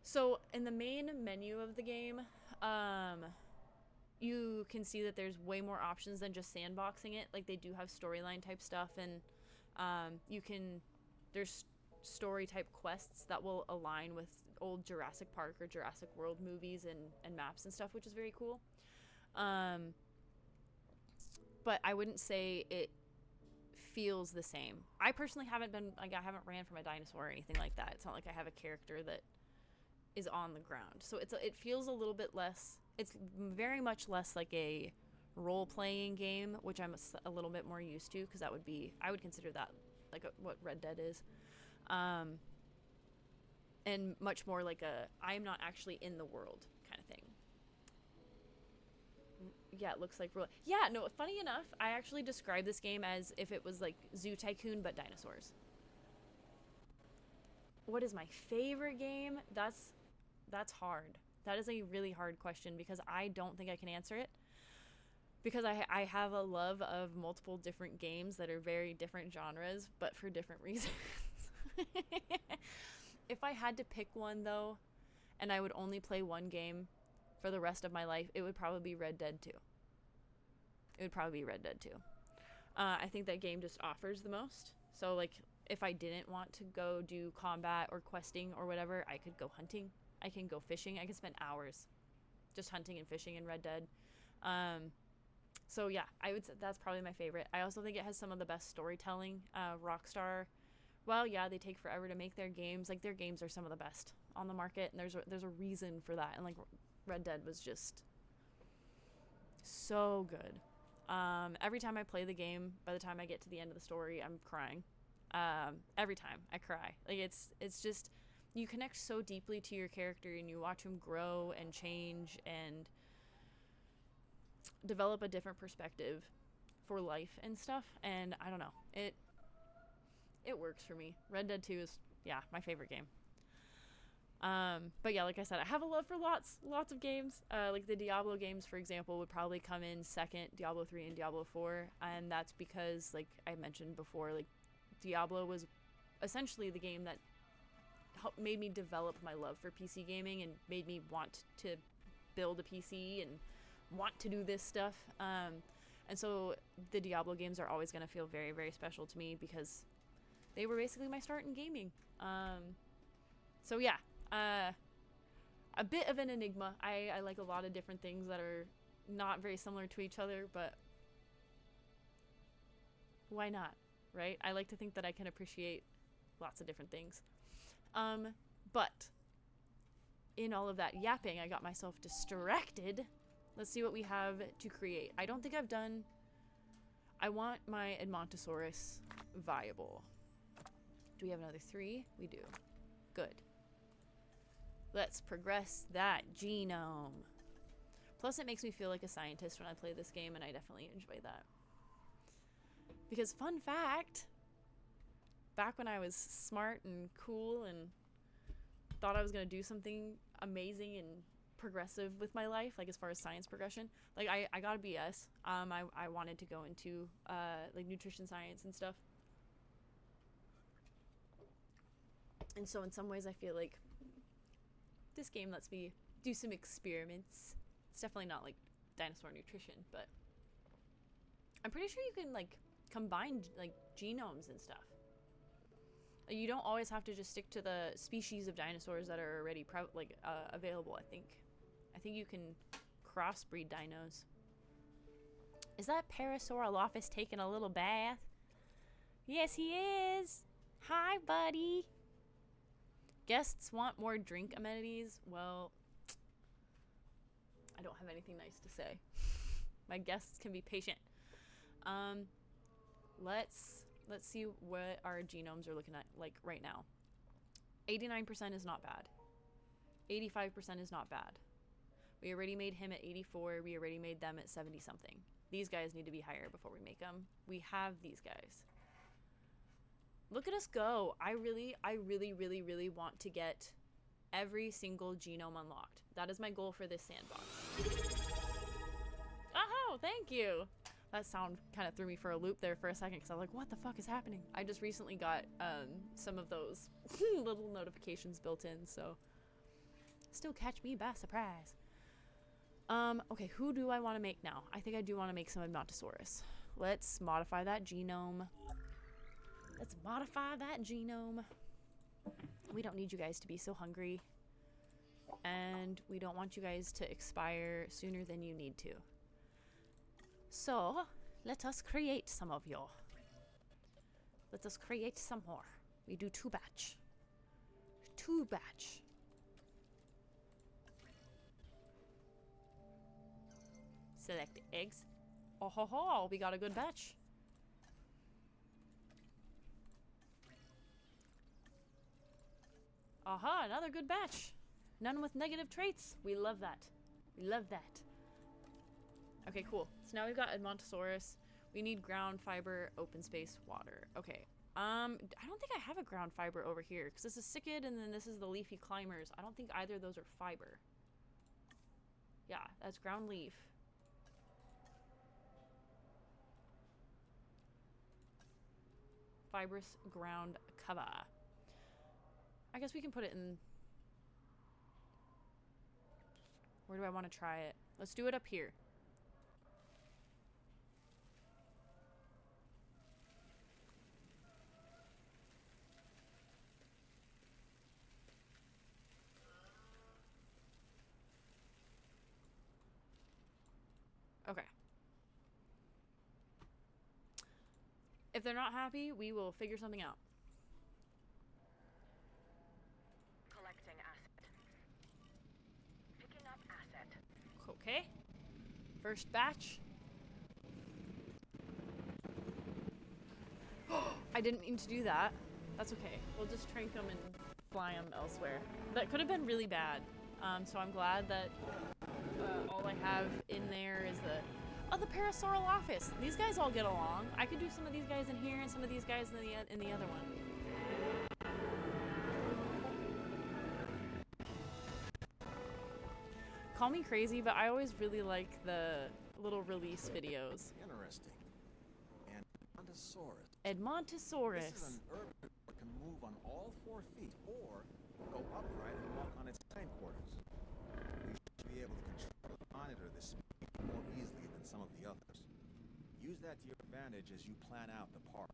so in the main menu of the game, you can see that there's way more options than just sandboxing it. Like, they do have storyline type stuff, and there's story type quests that will align with old Jurassic Park or Jurassic World movies and maps and stuff, which is very cool. But I wouldn't say it feels the same. I personally haven't ran from a dinosaur or anything like that. It's not like I have a character that is on the ground. So it feels a little bit less, it's very much less like a role-playing game, which I'm a little bit more used to, because I would consider that like what Red Dead is. And much more like I'm not actually in the world kind of thing. Yeah, it looks like yeah, no, funny enough, I actually described this game as if it was like Zoo Tycoon but dinosaurs. What is my favorite game? That's hard. That is a really hard question, because I don't think I can answer it, because I have a love of multiple different games that are very different genres, but for different reasons. If I had to pick one, though, and I would only play one game for the rest of my life, it would probably be Red Dead 2. I think that game just offers the most. So, like, if I didn't want to go do combat or questing or whatever, I could go hunting. I can go fishing. I can spend hours just hunting and fishing in Red Dead. So yeah, I would say that's probably my favorite. I also think it has some of the best storytelling. Rockstar, well, yeah, they take forever to make their games. Like, their games are some of the best on the market, and there's a reason for that. And like, Red Dead was just so good. Every time I play the game, by the time I get to the end of the story, I'm crying. Every time I cry. Like, it's just, you connect so deeply to your character, and you watch him grow and change and develop a different perspective for life and stuff. And I don't know, it works for me. Red Dead 2 is, yeah, my favorite game. But yeah, like I said, I have a love for lots of games. Like the Diablo games, for example, would probably come in second, Diablo 3 and Diablo 4, and that's because, like I mentioned before, like Diablo was essentially the game that made me develop my love for PC gaming and made me want to build a PC and want to do this stuff. And so the Diablo games are always going to feel very, very special to me because they were basically my start in gaming. So yeah, a bit of an enigma. I like a lot of different things that are not very similar to each other, but why not, right? I like to think that I can appreciate lots of different things. But in all of that yapping, I got myself distracted. Let's see what we have to create. I don't think I've done... I want my Edmontosaurus viable. Do we have another 3? We do. Good. Let's progress that genome. Plus, it makes me feel like a scientist when I play this game, and I definitely enjoy that. Because, fun fact, back when I was smart and cool and thought I was going to do something amazing and progressive with my life, like as far as science progression, like I got a BS. I wanted to go into like nutrition science and stuff. And so in some ways I feel like this game lets me do some experiments. It's definitely not like dinosaur nutrition, but I'm pretty sure you can like combine like genomes and stuff. Like, you don't always have to just stick to the species of dinosaurs that are already available. I think you can crossbreed dinos. Is that Parasaurolophus taking a little bath? Yes, he is. Hi, buddy. Guests want more drink amenities. Well, I don't have anything nice to say. My guests can be patient. Let's see what our genomes are looking at like right now. 89% is not bad. 85% is not bad. We already made him at 84. We already made them at 70 something. These guys need to be higher before we make them. We have these guys. Look at us go. I really want to get every single genome unlocked. That is my goal for this sandbox. Oh, thank you. That sound kind of threw me for a loop there for a second because I was like, what the fuck is happening? I just recently got some of those little notifications built in, so still catch me by surprise. Okay, who do I want to make now? I think I do want to make some Edmontosaurus. Let's modify that genome. We don't need you guys to be so hungry. And we don't want you guys to expire sooner than you need to. So, let us create some of you. Let us create some more. We do 2 batch. 2 batch. Select eggs. Oh ho ho, we got a good batch. Aha, another good batch. None with negative traits. We love that. We love that. Okay, cool. So now we've got Edmontosaurus. We need ground fiber, open space, water. Okay. I don't think I have a ground fiber over here because this is cicad and then this is the leafy climbers. I don't think either of those are fiber. Yeah, that's ground leaf. Fibrous ground cover. I guess we can put it in... Where do I want to try it? Let's do it up here. Okay. If they're not happy, we will figure something out. Collecting asset. Picking up asset. Okay. First batch. I didn't mean to do that. That's okay. We'll just trank them and fly them elsewhere. That could have been really bad. So I'm glad that all I have in there is the Parasaural office. These guys all get along. I could do some of these guys in here and some of these guys in the other one. Call me crazy, but I always really like the little release videos. Interesting. And Edmontosaurus. Edmontosaurus. This is an herbivore that can move on all 4 feet or go upright and walk on its hindquarters. We should be able to control and monitor this speed more easily than some of the others. Use that to your advantage as you plan out the park.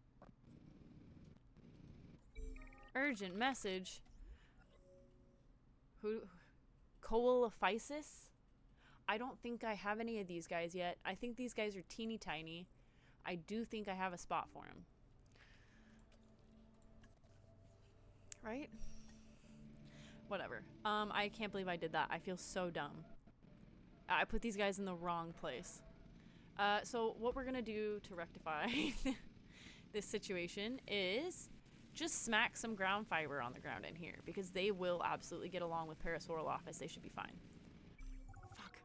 Urgent message. Who? Coelophysis? I don't think I have any of these guys yet. I think these guys are teeny tiny. I do think I have a spot for them. Right? Whatever. I can't believe I did that. I feel so dumb. I put these guys in the wrong place. So what we're gonna do to rectify this situation is just smack some ground fiber on the ground in here, because they will absolutely get along with Parasaurolophus. They should be fine. Fuck.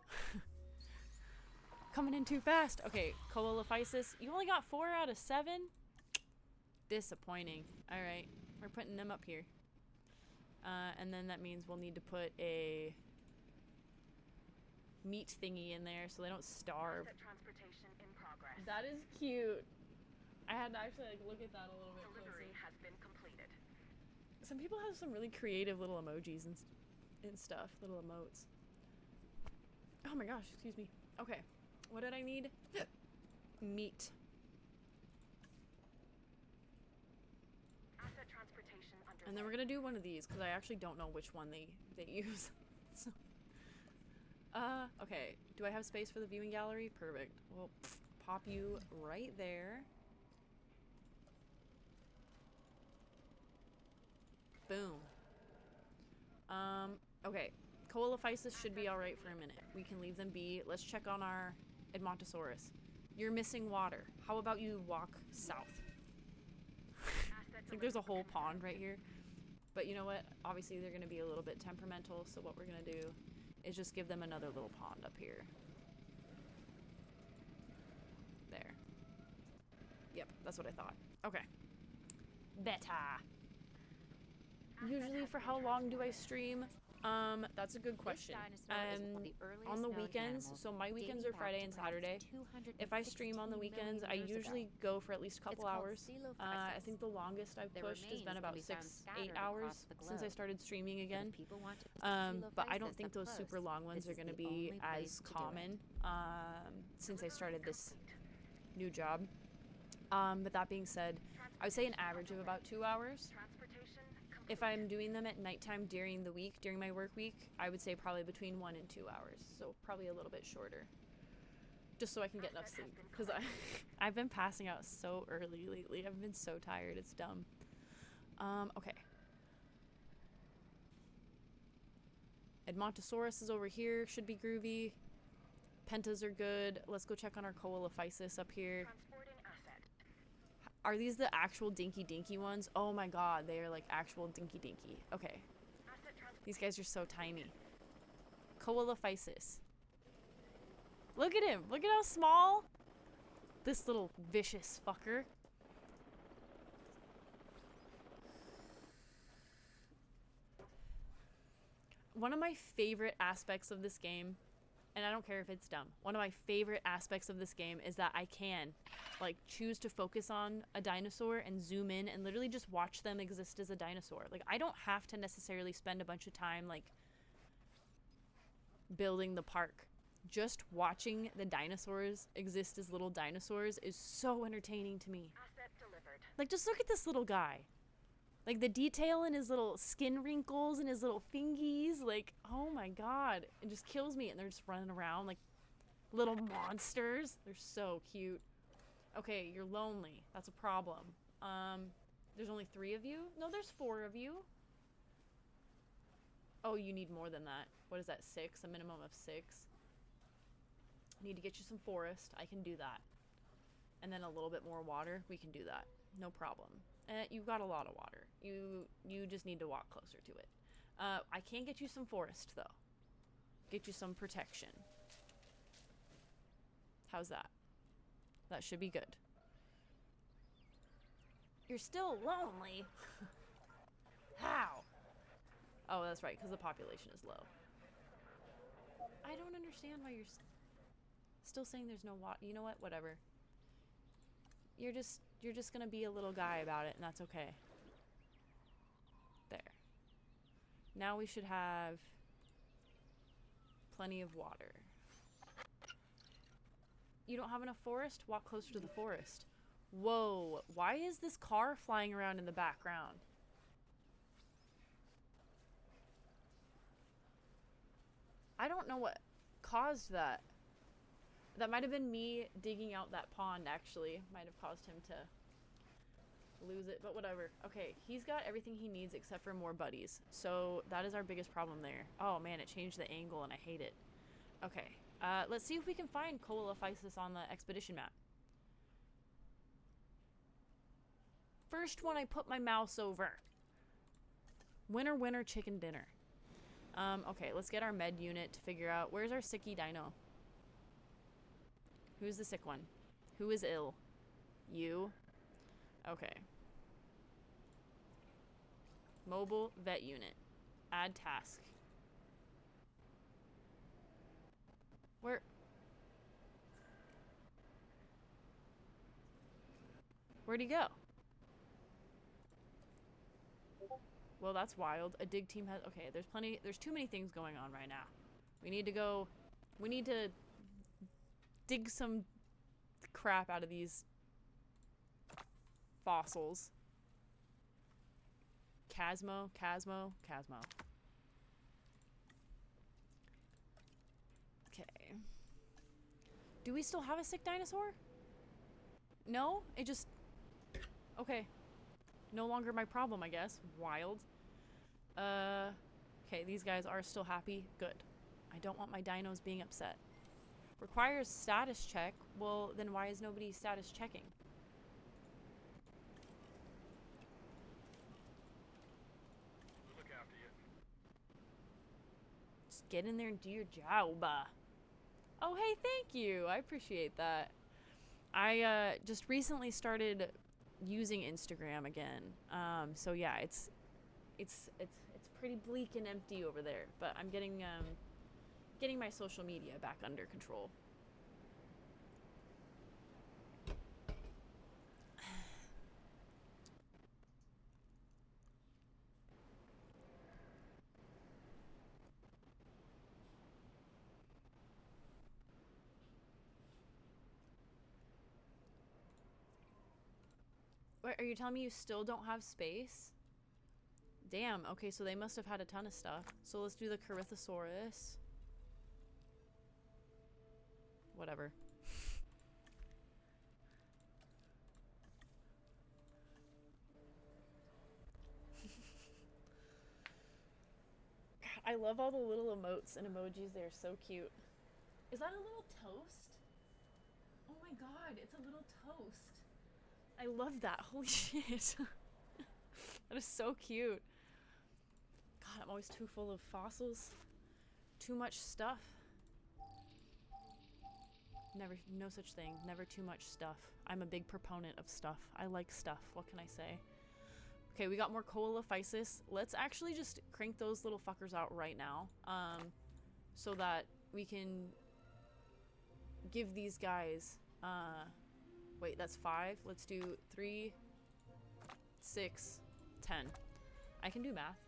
Coming in too fast. Okay, Coelophysis. You only got 4 out of 7? Disappointing. Alright, we're putting them up here. And then that means we'll need to put a meat thingy in there so they don't starve. Asset transportation in progress. That is cute. I had to actually like look at that a little bit Delivery closer. has been completed. Some people have some really creative little emojis and stuff, little emotes. Oh my gosh, excuse me. Okay, what did I need? Meat. Asset transportation underway. And then we're gonna do one of these because I actually don't know which one they use. So, okay. Do I have space for the viewing gallery? Perfect. We'll pop you right there. Boom. Okay. Coelophysis should be alright for a minute. We can leave them be. Let's check on our Edmontosaurus. You're missing water. How about you walk south? It's like there's a whole pond right here. But you know what? Obviously they're going to be a little bit temperamental, so what we're going to do is just give them another little pond up here. There. Yep, that's what I thought. Okay. Better. Usually for how long do I stream? That's a good question. On the weekends, so my weekends are Friday and Saturday. If I stream on the weekends, I usually go for at least a couple hours. I think the longest I've pushed has been about 6-8 hours since I started streaming again. But I don't think those super long ones are going to be as common since I started this new job. But that being said, I would say an average of about 2 hours. If I'm doing them at nighttime during the week, during my work week, I would say probably between 1 and 2 hours. So probably a little bit shorter. Just so I can get enough sleep. Because I've been passing out so early lately. I've been so tired. It's dumb. Okay. Edmontosaurus is over here. Should be groovy. Pentas are good. Let's go check on our Coelophysis up here. Are these the actual dinky dinky ones? Oh my god, they are like actual dinky dinky. Okay. These guys are so tiny. Coelophysis. Look at him. Look at how small. This little vicious fucker. One of my favorite aspects of this game, and I don't care if it's dumb, one of my favorite aspects of this game is that I can like choose to focus on a dinosaur and zoom in and literally just watch them exist as a dinosaur. Like I don't have to necessarily spend a bunch of time like building the park. Just watching the dinosaurs exist as little dinosaurs is so entertaining to me. Like just look at this little guy. Like the detail in his little skin wrinkles and his little fingies, like, oh my god. It just kills me. And they're just running around like little monsters. They're so cute. Okay, you're lonely. That's a problem. There's only 3 of you? No, there's 4 of you. Oh, you need more than that. What is that, 6? A minimum of 6. Need to get you some forest. I can do that. And then a little bit more water. We can do that. No problem. You've got a lot of water. You just need to walk closer to it. I can get you some forest, though. Get you some protection. How's that? That should be good. You're still lonely. How? Oh, that's right, because the population is low. I don't understand why you're still saying there's no water. You know what? Whatever. You're just gonna be a little guy about it, and that's okay. There. Now we should have plenty of water. You don't have enough forest? Walk closer to the forest. Whoa, why is this car flying around in the background? I don't know what caused that. That might have been me digging out that pond, actually. Might have caused him to lose it, but whatever. Okay, he's got everything he needs except for more buddies. So that is our biggest problem there. Oh man, it changed the angle and I hate it. Okay, let's see if we can find Coelophysis on the expedition map. First one I put my mouse over. Winner, winner, chicken dinner. Okay, let's get our med unit to figure out where's our sicky dino. Who's the sick one? Who is ill? You? Okay. Mobile vet unit. Add task. Where'd he go? Well, that's wild. A dig team has... Okay, there's too many things going on right now. We need to dig some crap out of these fossils. Casmo. Okay. Do we still have a sick dinosaur? No? It just... Okay. No longer my problem, I guess. Wild. Okay, these guys are still happy. Good. I don't want my dinos being upset. Requires status check. Well, then why is nobody status checking? Look after you. Just get in there and do your job. Oh, hey, thank you. I appreciate that. I just recently started using Instagram again. So yeah, it's pretty bleak and empty over there, but I'm getting my social media back under control. Wait, are you telling me you still don't have space? Damn, okay, so they must have had a ton of stuff. So let's do the Corythosaurus. Whatever. I love all the little emotes and emojis. They're so cute. Is that a little toast? Oh my god, it's a little toast. I love that. Holy shit. That is so cute. God, I'm always too full of fossils. Too much stuff. Never, no such thing. Never too much stuff. I'm a big proponent of stuff. I like stuff. What can I say? Okay, we got more Coelophysis. Let's actually just crank those little fuckers out right now. So that we can give these guys, wait, that's 5. Let's do 3, 6, 10. I can do math.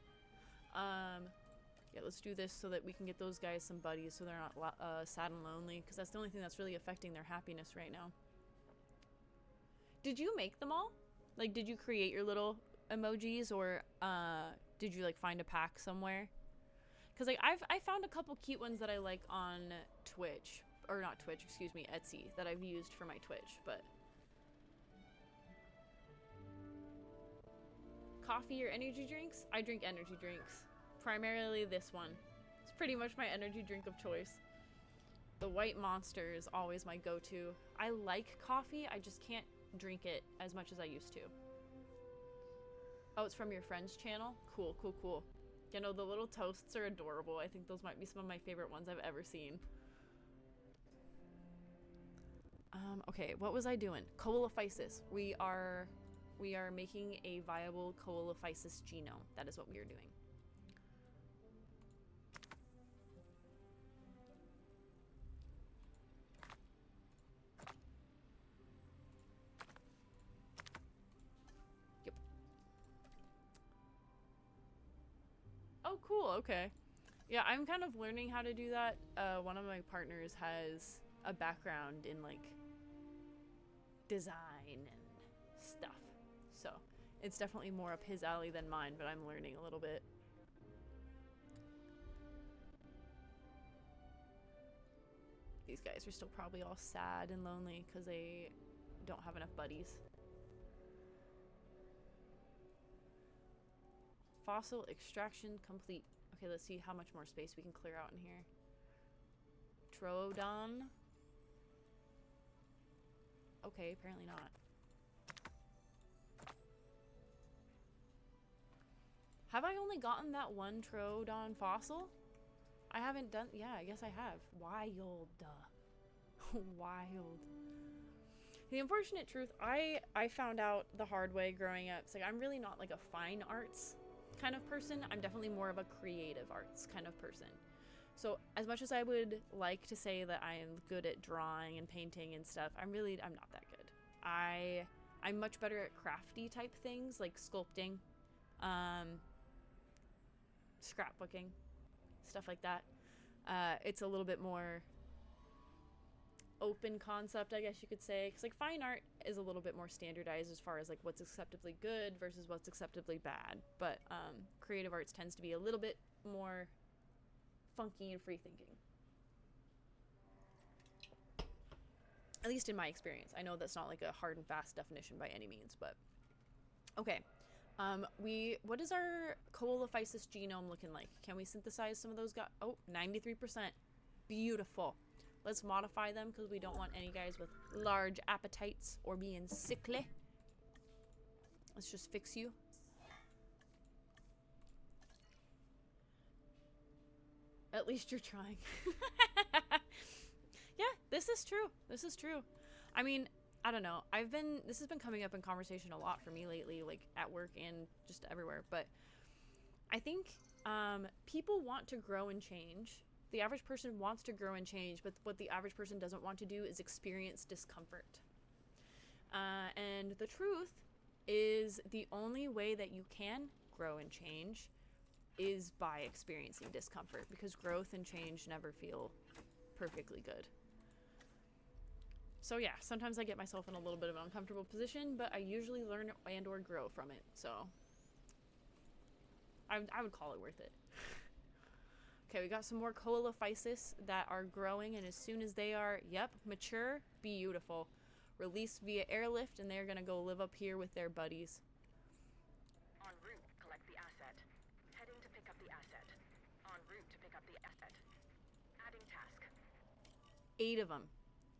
Yeah, let's do this so that we can get those guys some buddies so they're not sad and lonely, because that's the only thing that's really affecting their happiness right now. Did you make them all? Like, did you create your little emojis, or did you like find a pack somewhere? Because like I found a couple cute ones that I like on Twitch, or not Twitch, excuse me, Etsy, that I've used for my Twitch, but coffee or energy drinks, I drink energy drinks. Primarily this one. It's pretty much my energy drink of choice. The White Monster is always my go-to. I like coffee, I just can't drink it as much as I used to. Oh, it's from your friend's channel? Cool, cool, cool. You know, the little toasts are adorable. I think those might be some of my favorite ones I've ever seen. Okay, what was I doing? Coelophysis. We are making a viable coelophysis genome. That is what we are doing. Yep. Oh, cool. Okay. Yeah, I'm kind of learning how to do that. One of my partners has a background in like design and stuff, so it's definitely more up his alley than mine, but I'm learning a little bit. These guys are still probably all sad and lonely because they don't have enough buddies. Fossil extraction complete. Okay, let's see how much more space we can clear out in here. Troodon. Okay, apparently not. Have I only gotten that one Troodon fossil? I haven't done... Yeah, I guess I have. Wild. Wild. The unfortunate truth, I found out the hard way growing up. It's like, I'm really not like a fine arts kind of person. I'm definitely more of a creative arts kind of person. So as much as I would like to say that I am good at drawing and painting and stuff, I'm not that good. I'm much better at crafty type things like sculpting, scrapbooking, stuff like that. It's a little bit more open concept, I guess you could say, because like fine art is a little bit more standardized as far as like what's acceptably good versus what's acceptably bad, but creative arts tends to be a little bit more funky and free thinking, at least in my experience. I know that's not like a hard and fast definition by any means, but okay. What is our coelophysis genome looking like? Can we synthesize some of those guys? Oh, 93%. Beautiful. Let's modify them because we don't want any guys with large appetites or being sickly. Let's just fix you. At least you're trying. Yeah, this is true. This is true. I mean, I don't know. This has been coming up in conversation a lot for me lately, like at work and just everywhere. But I think people want to grow and change. The average person wants to grow and change, but what the average person doesn't want to do is experience discomfort. And the truth is the only way that you can grow and change is by experiencing discomfort, because growth and change never feel perfectly good. So yeah, sometimes I get myself in a little bit of an uncomfortable position, but I usually learn and or grow from it, so I would call it worth it. Okay, we got some more coelophysis that are growing, and as soon as they are, yep, mature, beautiful. Released via airlift, and they're gonna go live up here with their buddies. En route, collect the asset. Heading to pick up the asset. En route to pick up the asset. Adding task. 8 of them.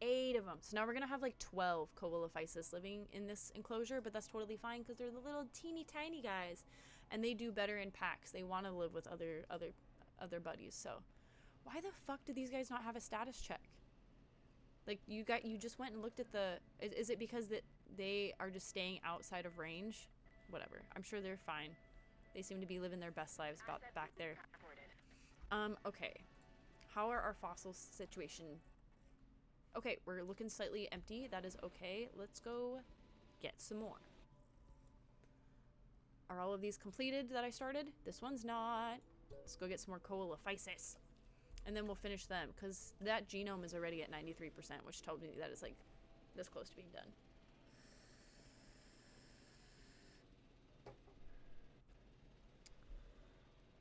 8 of them. So now we're gonna have like 12 coelophysis living in this enclosure, but that's totally fine because they're the little teeny tiny guys, and they do better in packs. They want to live with other buddies. So why the fuck do these guys not have a status check? Like you just went and looked at the... Is it because that they are just staying outside of range? Whatever. I'm sure they're fine. They seem to be living their best lives back there. Okay. How are our fossils situation? Okay, we're looking slightly empty. That is okay. Let's go get some more. Are all of these completed that I started? This one's not. Let's go get some more coelophysis. And then we'll finish them, because that genome is already at 93%, which told me that it's like this close to being done.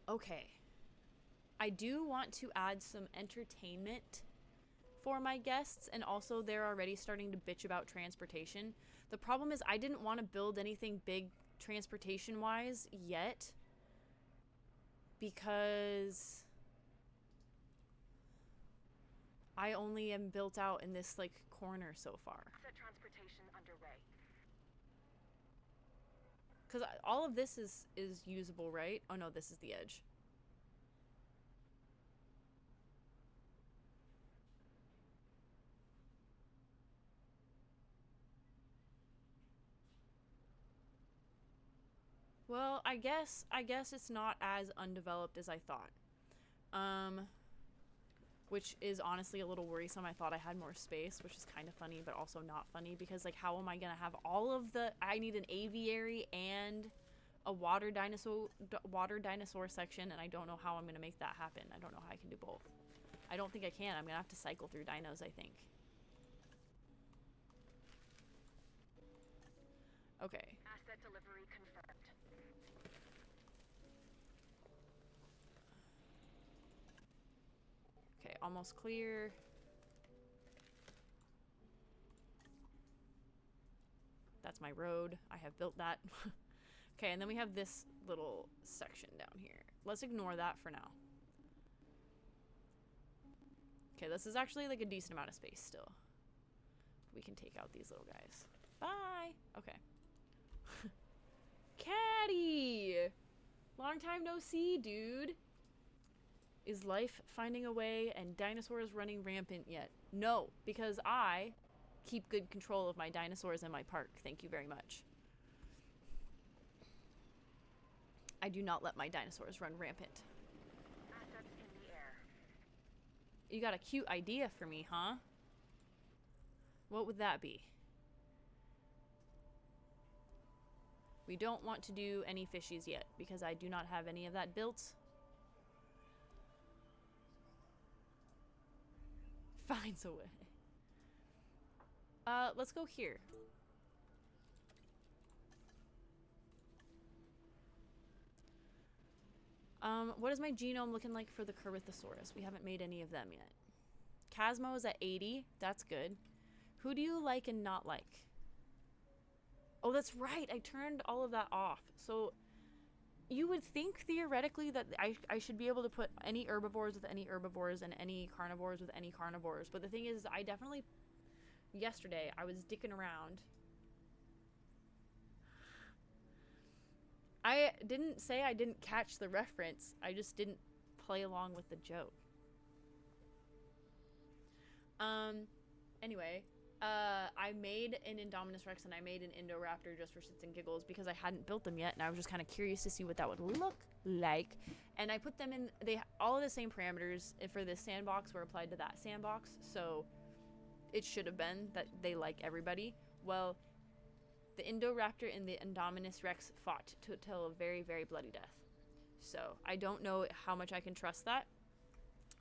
Okay. I do want to add some entertainment for my guests, and also they're already starting to bitch about transportation. The problem is I didn't want to build anything big transportation wise yet, because I only am built out in this like corner so far. Asset transportation underway. Because all of this is usable, right? Oh no, this is the edge. Well, I guess it's not as undeveloped as I thought. Which is honestly a little worrisome. I thought I had more space, which is kind of funny, but also not funny, because like how am I gonna have all of the? I need an aviary and a water dinosaur section, and I don't know how I'm gonna make that happen. I don't know how I can do both. I don't think I can. I'm gonna have to cycle through dinos, I think. Okay. Asset delivery confirmed. Okay, almost clear. That's my road. I have built that. Okay, and then we have this little section down here. Let's ignore that for now. Okay, this is actually like a decent amount of space still. We can take out these little guys. Bye! Okay. Caddy! Long time no see, dude. Is life finding a way and dinosaurs running rampant yet? No, because I keep good control of my dinosaurs in my park. Thank you very much. I do not let my dinosaurs run rampant. Assets in the air. You got a cute idea for me, huh? What would that be? We don't want to do any fishies yet because I do not have any of that built. Finds a way. Let's go here. What is my genome looking like for the Corythosaurus? We haven't made any of them yet. Casmo is at 80. That's good. Who do you like and not like? Oh, that's right. I turned all of that off. So you would think theoretically that I should be able to put any herbivores with any herbivores and any carnivores with any carnivores. But the thing is, I definitely... Yesterday, I was dicking around. I didn't say I didn't catch the reference. I just didn't play along with the joke. Anyway, I made an Indominus Rex and I made an Indoraptor just for shits and giggles because I hadn't built them yet and I was just kind of curious to see what that would look like. And I put them in, all of the same parameters for this sandbox were applied to that sandbox, so it should have been that they like everybody. Well, the Indoraptor and the Indominus Rex fought till a very, very bloody death. So I don't know how much I can trust that.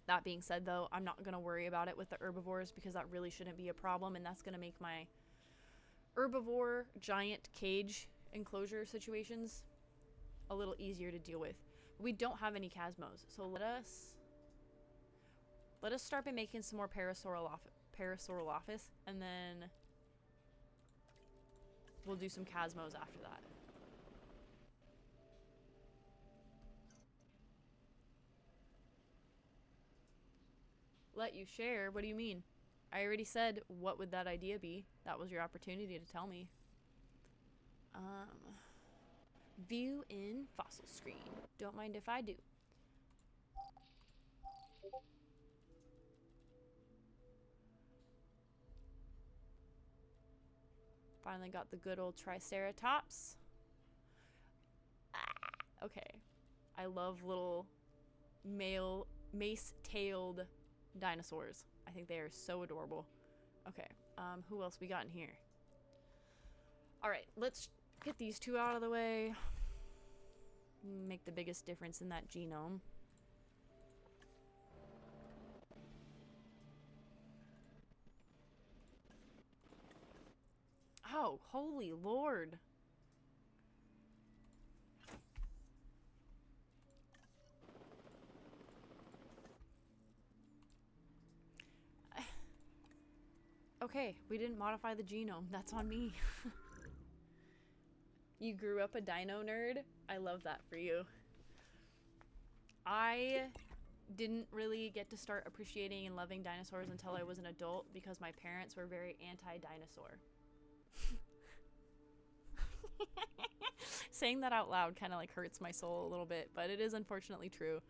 That being said, though, I'm not going to worry about it with the herbivores because that really shouldn't be a problem, and that's going to make my herbivore giant cage enclosure situations a little easier to deal with. We don't have any Casmos, so let us start by making some more Parasaurolophus, and then we'll do some Casmos after that. Let you share? What do you mean? I already said, what would that idea be? That was your opportunity to tell me. View in fossil screen. Don't mind if I do. Finally got the good old Triceratops. Ah, okay. I love little male mace-tailed dinosaurs. I think they are so adorable. Okay, who else we got in here? Alright, let's get these two out of the way. Make the biggest difference in that genome. Oh, holy Lord. Okay, we didn't modify the genome. That's on me. You grew up a dino nerd. I love that for you. I didn't really get to start appreciating and loving dinosaurs until I was an adult because my parents were very anti-dinosaur. Saying that out loud kind of like hurts my soul a little bit, but it is unfortunately true.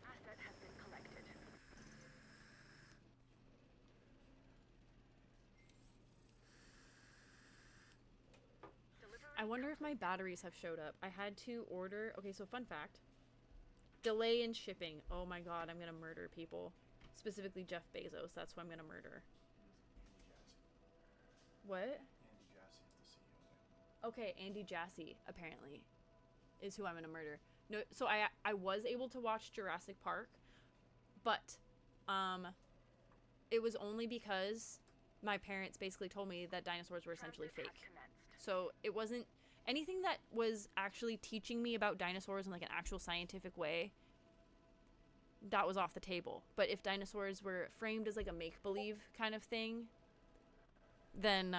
Asset has been collected. I wonder if my batteries have showed up. I had to order... Okay, so fun fact. Delay in shipping. Oh my god, I'm gonna murder people. Specifically Jeff Bezos. That's who I'm gonna murder. What? Okay, Andy Jassy, apparently, is who I'm gonna murder. No, so I was able to watch Jurassic Park, but it was only because my parents basically told me that dinosaurs were essentially fake. So it wasn't anything that was actually teaching me about dinosaurs in like an actual scientific way. That was off the table. But if dinosaurs were framed as like a make-believe kind of thing, then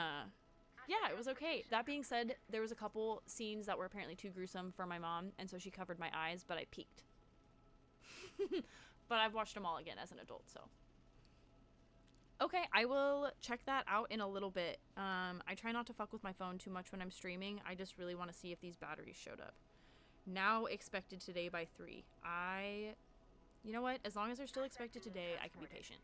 yeah, it was okay. That being said, there was a couple scenes that were apparently too gruesome for my mom, and so she covered my eyes, but I peeked. But I've watched them all again as an adult, so. Okay, I will check that out in a little bit. I try not to fuck with my phone too much when I'm streaming. I just really want to see if these batteries showed up. Now expected today by 3. You know what? As long as they're still expected today, I can be patient.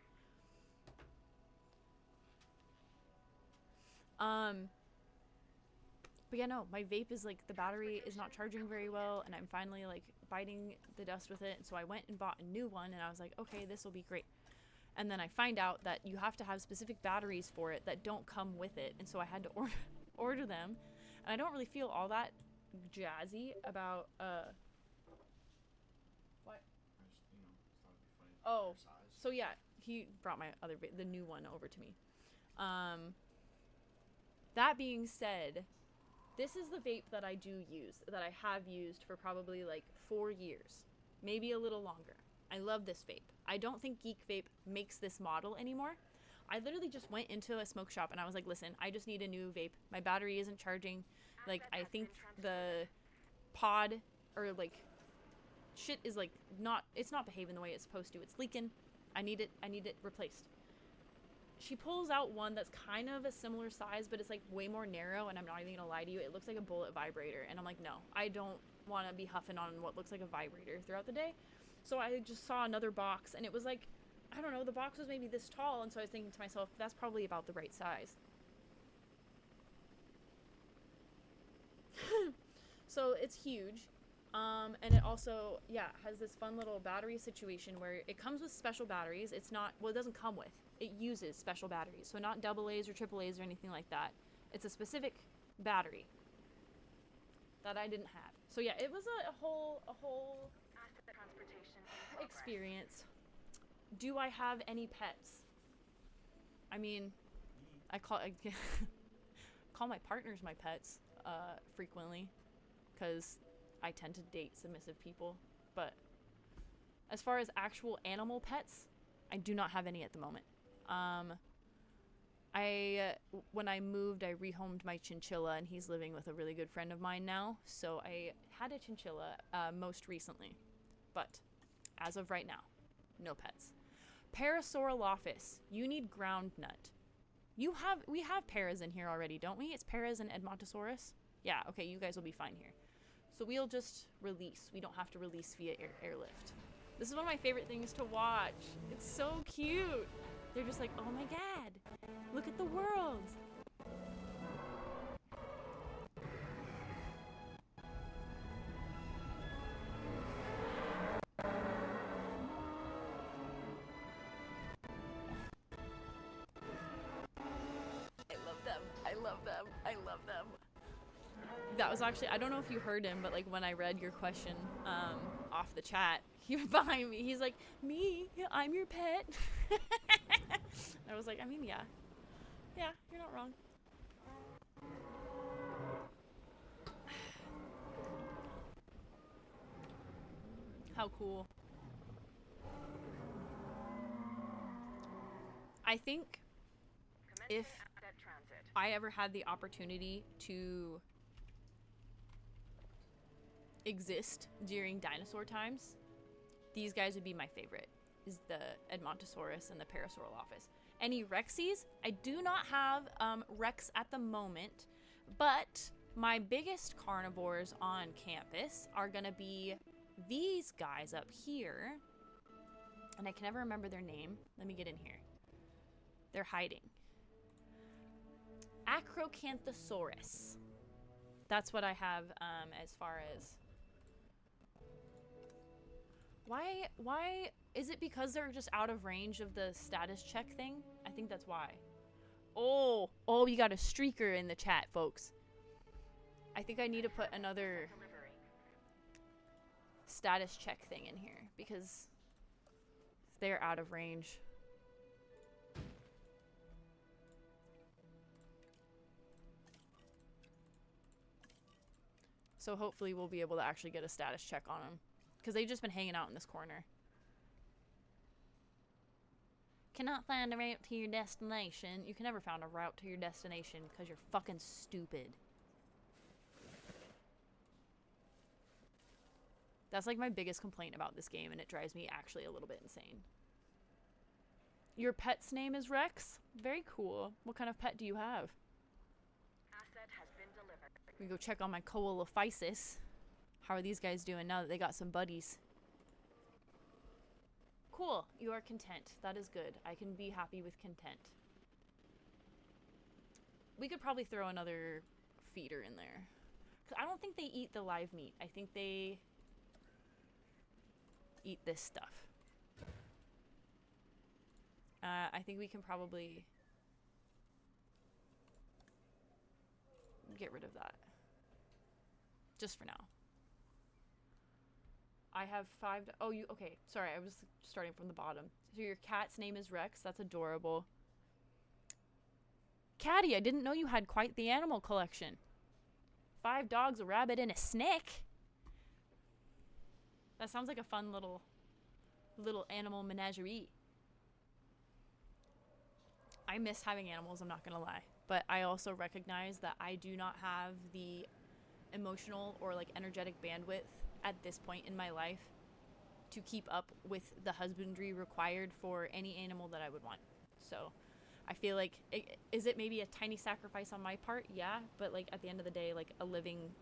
But yeah, no, my vape is like, the battery is not charging very well, and I'm finally like biting the dust with it. And so I went and bought a new one, and I was like, okay, this will be great. And then I find out that you have to have specific batteries for it that don't come with it. And so I had to order them. And I don't really feel all that jazzy about, what? Oh, so yeah, he brought my other vape, the new one, over to me. That being said, this is the vape that I do use, that I have used for probably like 4 years, maybe a little longer. I love this vape. I don't think Geek Vape makes this model anymore. I literally just went into a smoke shop and I was like, listen, I just need a new vape. My battery isn't charging. Like, I think the pod or like shit is like it's not behaving the way it's supposed to. It's leaking. I need it replaced. She pulls out one that's kind of a similar size, but it's like way more narrow, and I'm not even gonna lie to you, it looks like a bullet vibrator. And I'm like, no, I don't want to be huffing on what looks like a vibrator throughout the day. So I just saw another box, and it was like, I don't know, the box was maybe this tall, and so I was thinking to myself, that's probably about the right size. So it's huge. And it also, yeah, has this fun little battery situation where it comes with special batteries. It's not, well, it doesn't come with. It uses special batteries. So not AA's or AAA's or anything like that. It's a specific battery that I didn't have. So yeah, it was a whole experience. Do I have any pets? I mean, I call my partners my pets frequently, because I tend to date submissive people. But as far as actual animal pets, I do not have any at the moment. When I moved, I rehomed my chinchilla, and he's living with a really good friend of mine now. So I had a chinchilla most recently, but as of right now, no pets. Parasaurolophus, you need ground nut. We have paras in here already, don't we? It's paras and Edmontosaurus. Yeah, okay, you guys will be fine here. So we'll just release. We don't have to release via airlift. This is one of my favorite things to watch. It's so cute. They're just like, oh my god, look at the world. I love them. That was actually, I don't know if you heard him, but like when I read your question off the chat, he was behind me. He's like, me? I'm your pet? I was like, I mean, yeah. Yeah, you're not wrong. How cool. I think if Asset transit. I ever had the opportunity to exist during dinosaur times, these guys would be my favorite. Is the Edmontosaurus and the Parasaurolophus. Any Rexies? I do not have Rex at the moment, but my biggest carnivores on campus are gonna be these guys up here. And I can never remember their name. Let me get in here. They're hiding. Acrocanthosaurus. That's what I have as far as... Why is it because they're just out of range of the status check thing? I think that's why. Oh, you got a streaker in the chat, folks. I think I need to put another Delivery. status check thing in here because they're out of range. So hopefully we'll be able to actually get a status check on them. Because they've just been hanging out in this corner. Cannot find a route to your destination. You can never find a route to your destination because you're fucking stupid. That's like my biggest complaint about this game, and it drives me actually a little bit insane. Your pet's name is Rex? Very cool. What kind of pet do you have? Asset has been delivered. We go check on my Coelophysis. How are these guys doing now that they got some buddies? Cool. You are content. That is good. I can be happy with content. We could probably throw another feeder in there. 'Cause I don't think they eat the live meat. I think they eat this stuff. I think we can probably get rid of that. Just for now. I have 5... Oh, you... Okay, sorry. I was starting from the bottom. So your cat's name is Rex. That's adorable. Caddy, I didn't know you had quite the animal collection. 5 dogs, a rabbit, and a snake. That sounds like a fun little animal menagerie. I miss having animals, I'm not gonna lie. But I also recognize that I do not have the emotional or like energetic bandwidth at this point in my life to keep up with the husbandry required for any animal that I would want. So I feel like, is it maybe a tiny sacrifice on my part? Yeah, but like at the end of the day, like a living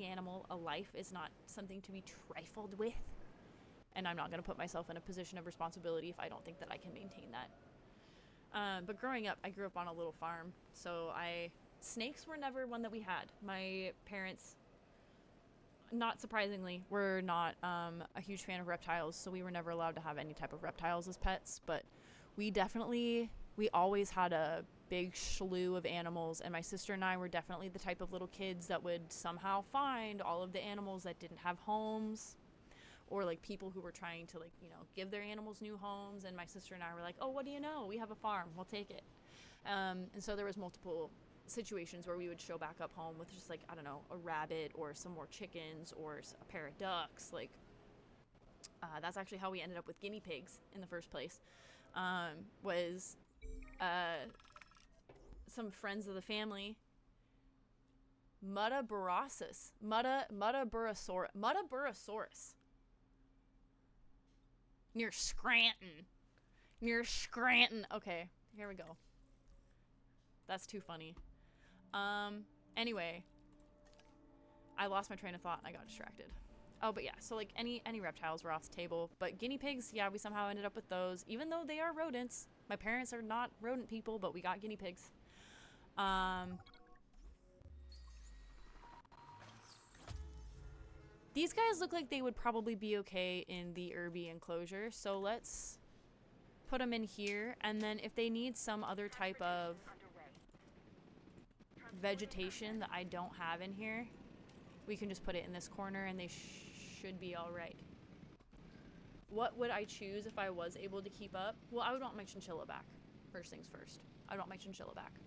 animal, a life is not something to be trifled with. And I'm not gonna put myself in a position of responsibility if I don't think that I can maintain that. But growing up, I grew up on a little farm, so snakes were never one that we had. My parents, not surprisingly, were not a huge fan of reptiles, so we were never allowed to have any type of reptiles as pets, but we always had a big slew of animals, and my sister and I were definitely the type of little kids that would somehow find all of the animals that didn't have homes, or like people who were trying to give their animals new homes, and my sister and I were like, oh, what do you know? We have a farm, we'll take it. And so there was multiple situations where we would show back up home with just I don't know, a rabbit or some more chickens or a pair of ducks. That's actually how we ended up with guinea pigs in the first place. Was some friends of the family, Muttaburrasaurus, near Scranton. Okay, here we go. That's too funny. Anyway, I lost my train of thought and I got distracted. Oh, but yeah, so any reptiles were off the table, but guinea pigs, yeah, we somehow ended up with those, even though they are rodents. My parents are not rodent people, but we got guinea pigs. These guys look like they would probably be okay in the Irby enclosure, so let's put them in here, and then if they need some other type of vegetation that I don't have in here, we can just put it in this corner and they should be all right. What would I choose if I was able to keep up? Well, I would want my chinchilla back. First things first. I would want my chinchilla back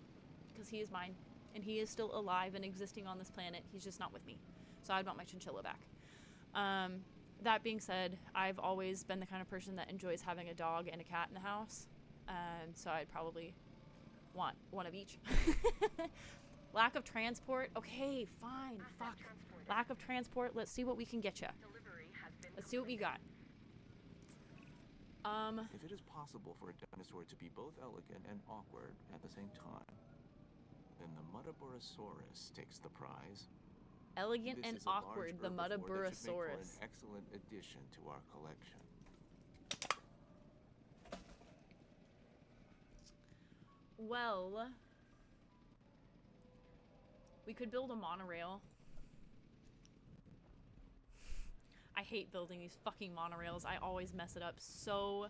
because he is mine and he is still alive and existing on this planet. He's just not with me. So I'd want my chinchilla back. That being said, I've always been the kind of person that enjoys having a dog and a cat in the house. So I'd probably Want one of each. Lack of transport. Okay, fine. Fuck. Lack of transport. Let's see what we can get you. Delivery has been Let's see what we got. If it is possible for a dinosaur to be both elegant and awkward at the same time, then the Muttaburrasaurus takes the prize. Elegant This and is a large awkward. The herbivore that should make for Muttaburrasaurus. an excellent addition to our collection. Well, we could build a monorail. I hate building these fucking monorails. I always mess it up so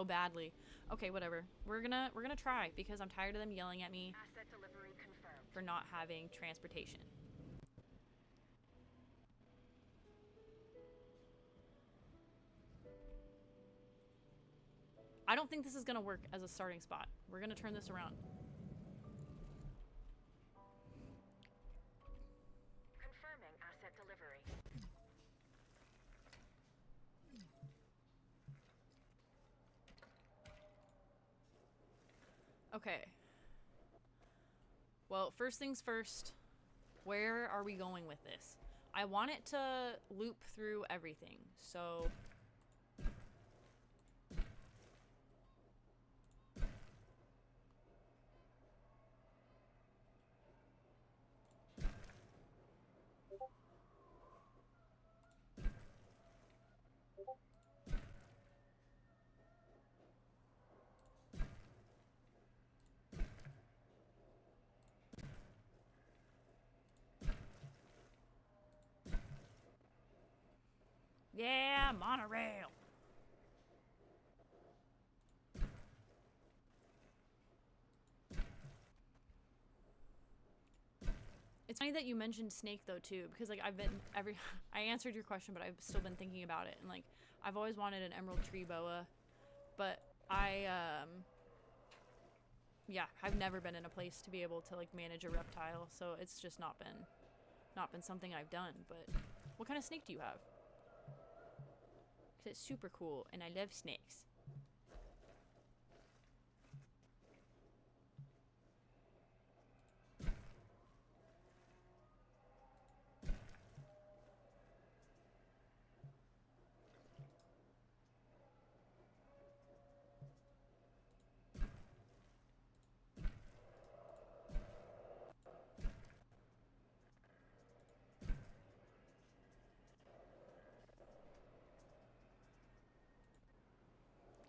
badly. Okay, whatever. We're gonna try because I'm tired of them yelling at me asset delivery confirmed. for not having transportation. I don't think this is gonna work as a starting spot. We're gonna turn this around. Confirming asset delivery. Okay. Well, first things first, where are we going with this? I want it to loop through everything, so... Yeah, monorail. It's funny that you mentioned Snake though too, because like I answered your question, but I've still been thinking about it, and like I've always wanted an emerald tree boa, but yeah, I've never been in a place to be able to like manage a reptile, so it's just not been something I've done. But what kind of snake do you have? It's super cool, and I love snakes.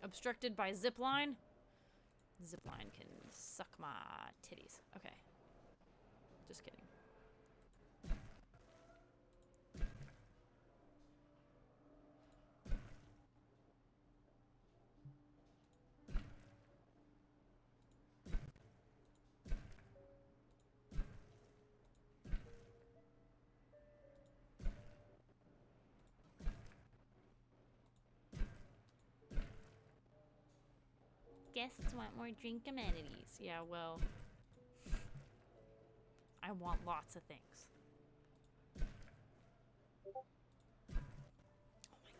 Obstructed by zipline? Zipline can suck my titties. Okay. Just kidding. Guests want more drink amenities. Yeah, well, I want lots of things. Oh my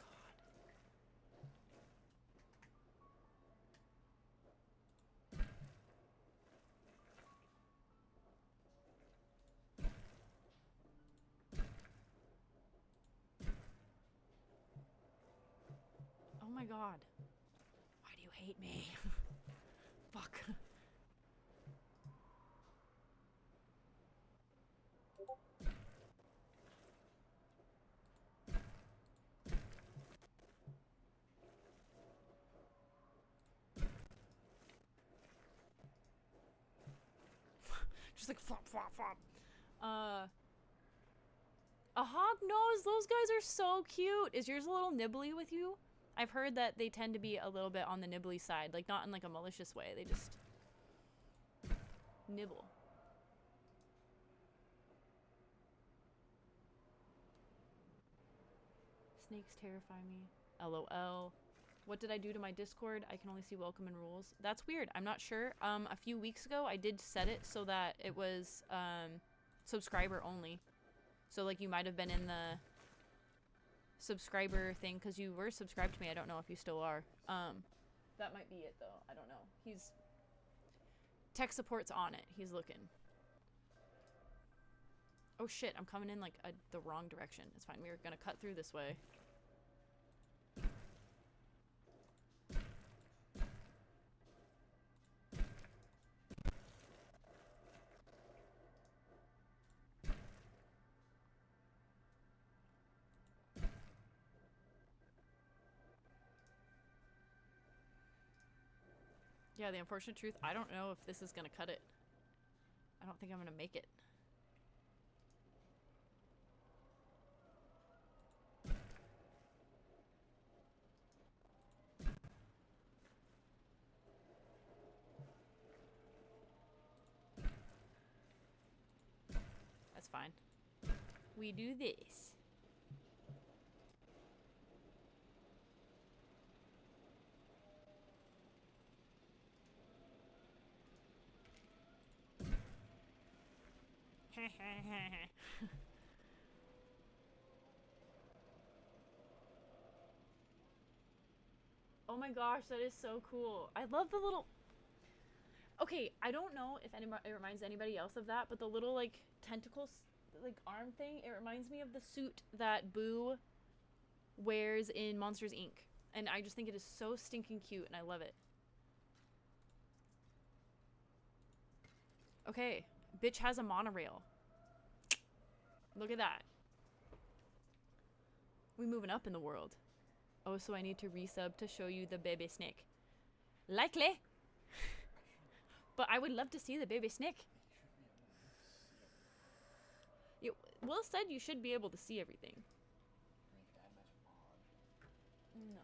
god. Oh my god. Why do you hate me? Fuck. Just like flop, flop, flop. A hog nose. Those guys are so cute. Is yours a little nibbly with you? I've heard that they tend to be a little bit on the nibbly side, like not in like a malicious way. They just nibble. Snakes terrify me. LOL. What did I do to my Discord? I can only see welcome and rules. That's weird. I'm not sure. A few weeks ago, I did set it so that it was subscriber only. So like you might have been in the subscriber thing because you were subscribed to me. I don't know if you still are. That might be it though. I don't know. He's Tech support's on it. He's looking. Oh shit, I'm coming in like the wrong direction. It's fine. We were gonna cut through this way. Yeah, the unfortunate truth, I don't know if this is gonna cut it. I don't think I'm gonna make it. That's fine. We do this. Oh my gosh, that is so cool. I love the little... Okay, I don't know if it reminds anybody else of that, but the little, like, tentacles, like, arm thing, it reminds me of the suit that Boo wears in Monsters, Inc. And I just think it is so stinking cute, and I love it. Okay, bitch has a monorail. Look at that. We moving up in the world. Oh, so I need to resub to show you the baby snake. Likely. But I would love to see the baby snake. Will said you should be able to see everything. No.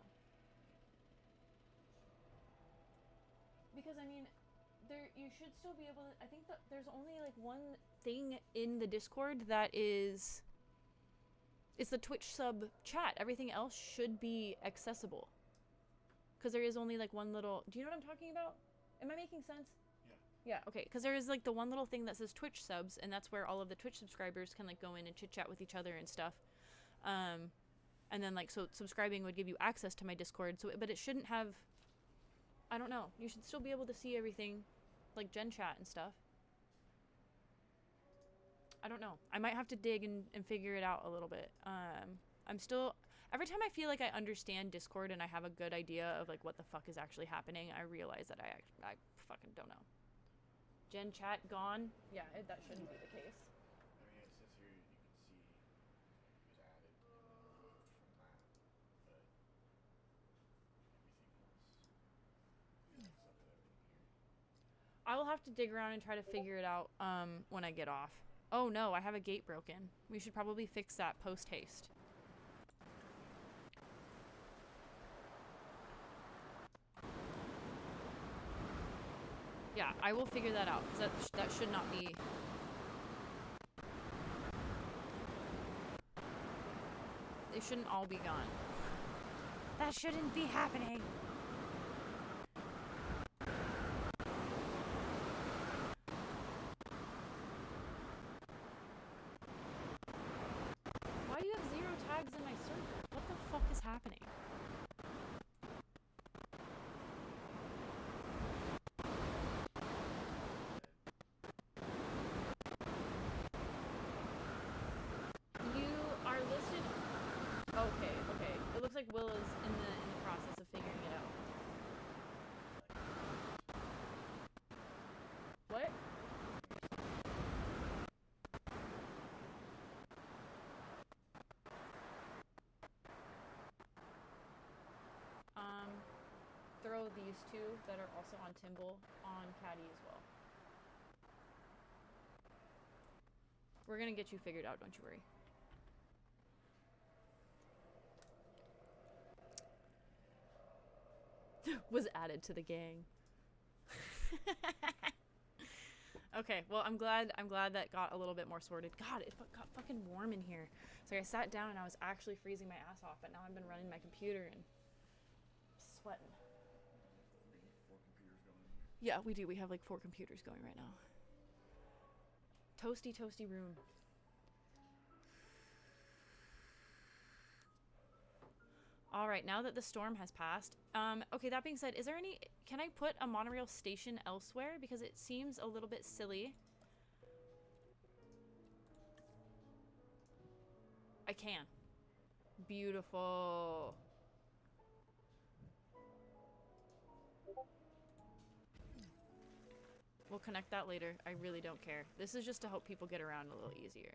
Because I mean, you should still be able to, I think that there's only like one thing in the Discord that is, it's the Twitch sub chat. Everything else should be accessible. Because there is only like one little, do you know what I'm talking about? Am I making sense? Yeah, okay, because there is like the one little thing that says Twitch subs, and that's where all of the Twitch subscribers can like go in and chit chat with each other and stuff. And then like, so subscribing would give you access to my Discord, so but it shouldn't have, I don't know, you should still be able to see everything, like Gen Chat and stuff. I don't know. I might have to dig and figure it out a little bit. I'm still, every time I feel like I understand Discord and I have a good idea of like what the fuck is actually happening, I realize that I fucking don't know. Gen Chat gone? Yeah, that shouldn't be the case. I mean, it says here you can see it was added from that, but everything else, yeah, up with everything here. I will have to dig around and try to figure it out when I get off. Oh no, I have a gate broken. We should probably fix that post haste. Yeah, I will figure that out, because that should not be... They shouldn't all be gone. That shouldn't be happening! Why do you have 0 tags in my server? What the fuck is happening? Okay. It looks like Will is in the process of figuring it out. What? Throw these two that are also on Timble on Caddy as well. We're gonna get you figured out, don't you worry. Was added to the gang. Okay, well I'm glad that got a little bit more sorted. God, it got fucking warm in here. So I sat down and I was actually freezing my ass off, but now I've been running my computer and sweating. 4 computers going in here. Yeah, we do. We have like 4 computers going right now. Toasty room. All right, now that the storm has passed. Okay, that being said, is there any... Can I put a monorail station elsewhere? Because it seems a little bit silly. I can. Beautiful. We'll connect that later. I really don't care. This is just to help people get around a little easier.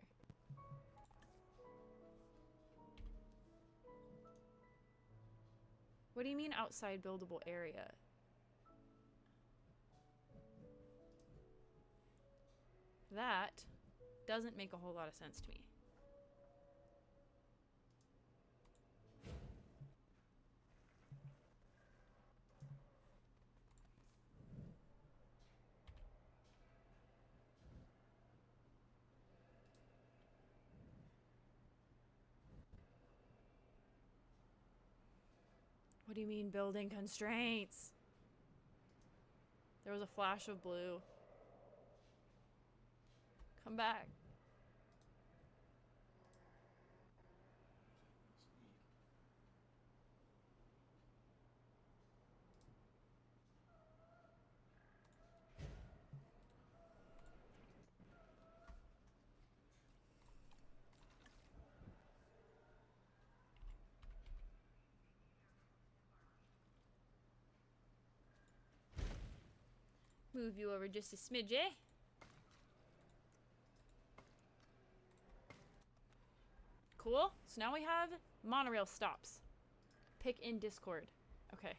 What do you mean outside buildable area? That doesn't make a whole lot of sense to me. What do you mean building constraints? There was a flash of blue. Come back. Move you over just a smidge, eh? Cool. So now we have monorail stops. Pick in Discord. Okay.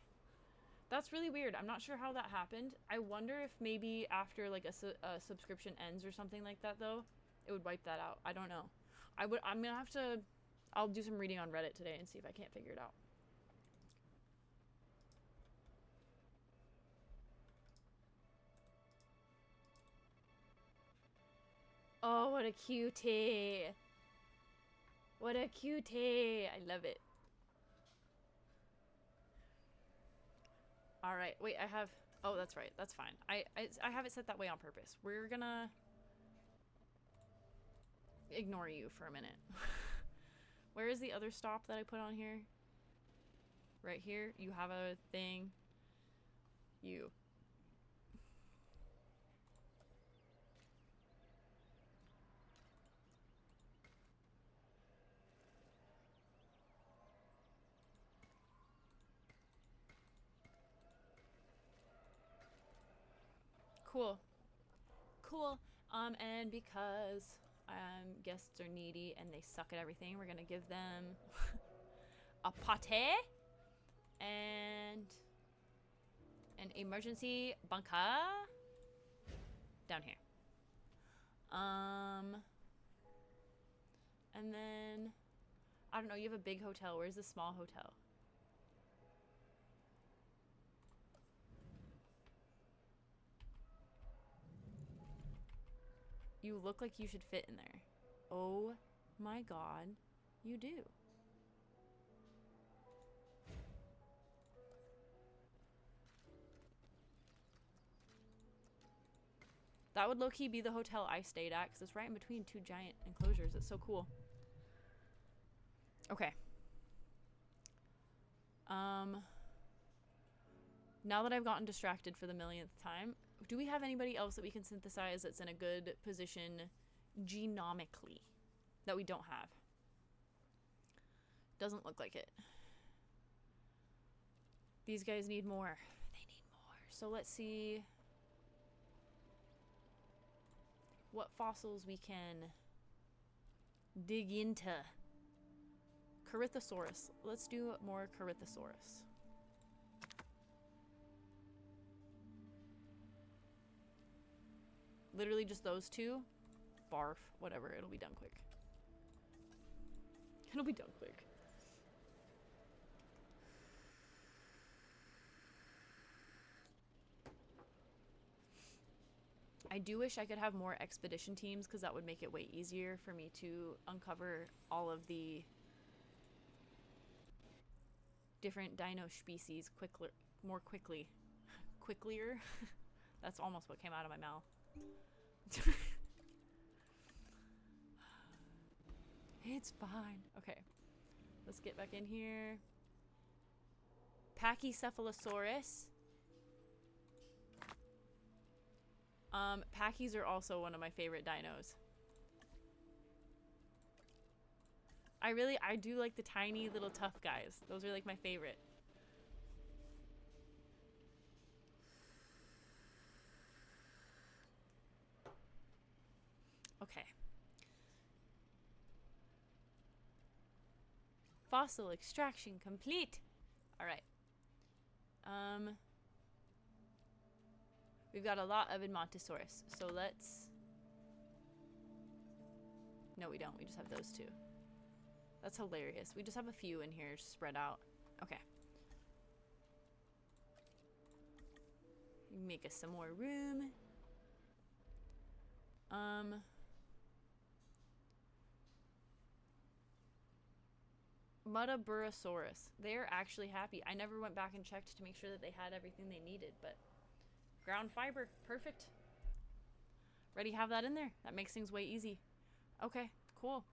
That's really weird. I'm not sure how that happened. I wonder if maybe after like a subscription ends or something like that though, it would wipe that out. I don't know. I'm gonna have to... I'll do some reading on Reddit today and see if I can't figure it out. Oh, what a cutie. What a cutie. I love it. All right. Wait, I have... Oh, that's right. That's fine. I have it set that way on purpose. We're gonna ignore you for a minute. Where is the other stop that I put on here? Right here. You have a thing. You. Cool. Cool. And because guests are needy and they suck at everything, we're gonna give them a pate and an emergency bunker down here. And then I don't know, you have a big hotel. Where's the small hotel? You look like you should fit in there. Oh my god, you do. That would low-key be the hotel I stayed at because it's right in between two giant enclosures. It's so cool. Okay. Now that I've gotten distracted for the millionth time, do we have anybody else that we can synthesize that's in a good position genomically that we don't have? Doesn't look like it. These guys need more. They need more. So let's see what fossils we can dig into. Corythosaurus. Let's do more Corythosaurus. Literally just those two. Barf. Whatever. It'll be done quick. It'll be done quick. I do wish I could have more expedition teams because that would make it way easier for me to uncover all of the different dino species more quickly. Quicklier? That's almost what came out of my mouth. It's fine. Okay. Let's get back in here. Pachycephalosaurus. Pachy's are also one of my favorite dinos. I do like the tiny little tough guys. Those are like my favorite. Okay. Fossil extraction complete. All right. We've got a lot of Edmontosaurus, so let's... No, we don't. We just have those two. That's hilarious. We just have a few in here spread out. Okay. Make us some more room. Mudaburasaurus. They're actually happy. I never went back and checked to make sure that they had everything they needed, but ground fiber, perfect. Already have that in there. That makes things way easy. Okay, cool.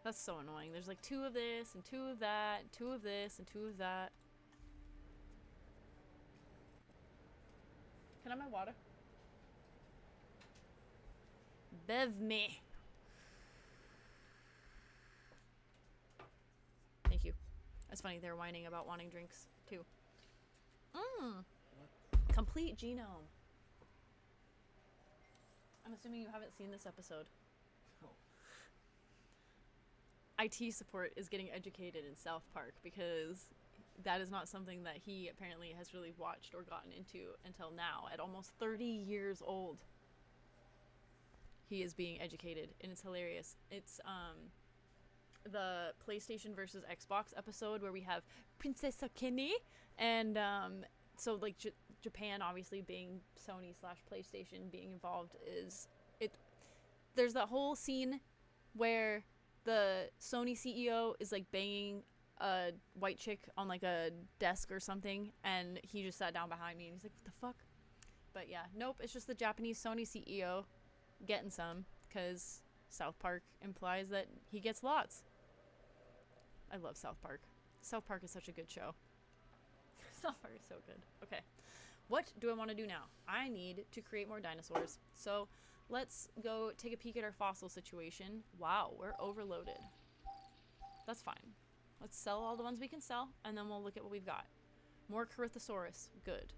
That's so annoying. There's like 2 of this and 2 of that, 2 of this and 2 of that. Can I have my water? Bev me. Thank you. That's funny. They're whining about wanting drinks too. Complete genome. I'm assuming you haven't seen this episode. IT support is getting educated in South Park because that is not something that he apparently has really watched or gotten into until now. At almost 30 years old, he is being educated, and it's hilarious. It's the PlayStation versus Xbox episode where we have Princess Kenny, and so like Japan obviously being Sony / PlayStation being involved is it. There's that whole scene where the Sony CEO is like banging a white chick on like a desk or something, and he just sat down behind me and he's like, what the fuck? But yeah, nope, it's just the Japanese Sony CEO getting some, because South Park implies that he gets lots. I love South Park. South Park is such a good show. South Park is so good. Okay, what do I want to do now? I need to create more dinosaurs. So let's go take a peek at our fossil situation. Wow, we're overloaded. That's fine. Let's sell all the ones we can sell, and then we'll look at what we've got. More Corythosaurus. Good.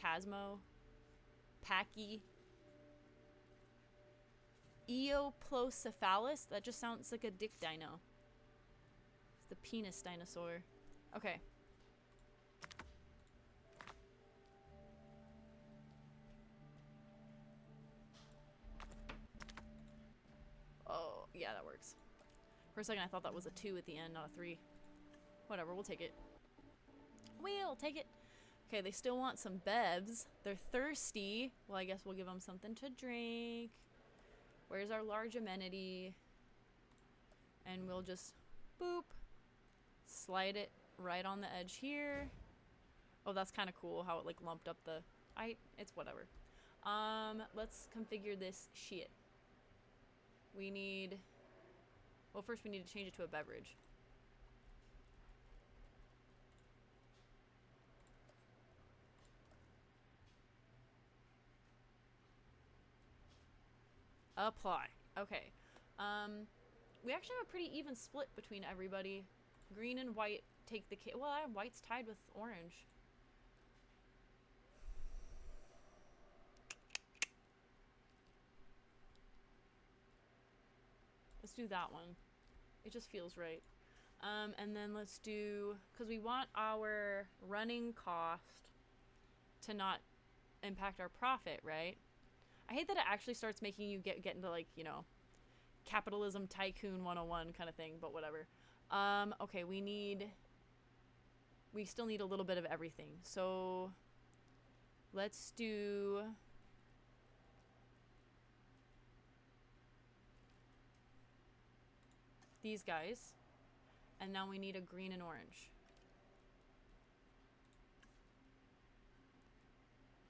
Chasmo. Pachy. Eoplocephalus. That just sounds like a dick dino. It's the penis dinosaur. Okay. Oh, yeah, that works. For a second, I thought that was a 2 at the end, not a 3. Whatever, we'll take it. We'll take it. Okay, they still want some bevs. They're thirsty. Well, I guess we'll give them something to drink. Where's our large amenity? And we'll just, boop, slide it right on the edge here. Oh, that's kind of cool how it like lumped up the, it's whatever. Let's configure this shit. We need, well, first we need to change it to a beverage. Apply. Okay. We actually have a pretty even split between everybody. Green and white take the cake. Well, white's tied with orange. Let's do that one. It just feels right. And then let's do, because we want our running cost to not impact our profit, right? I hate that it actually starts making you get into like, you know, capitalism tycoon 101 kind of thing, but whatever. Okay, we still need a little bit of everything. So let's do these guys. And now we need a green and orange.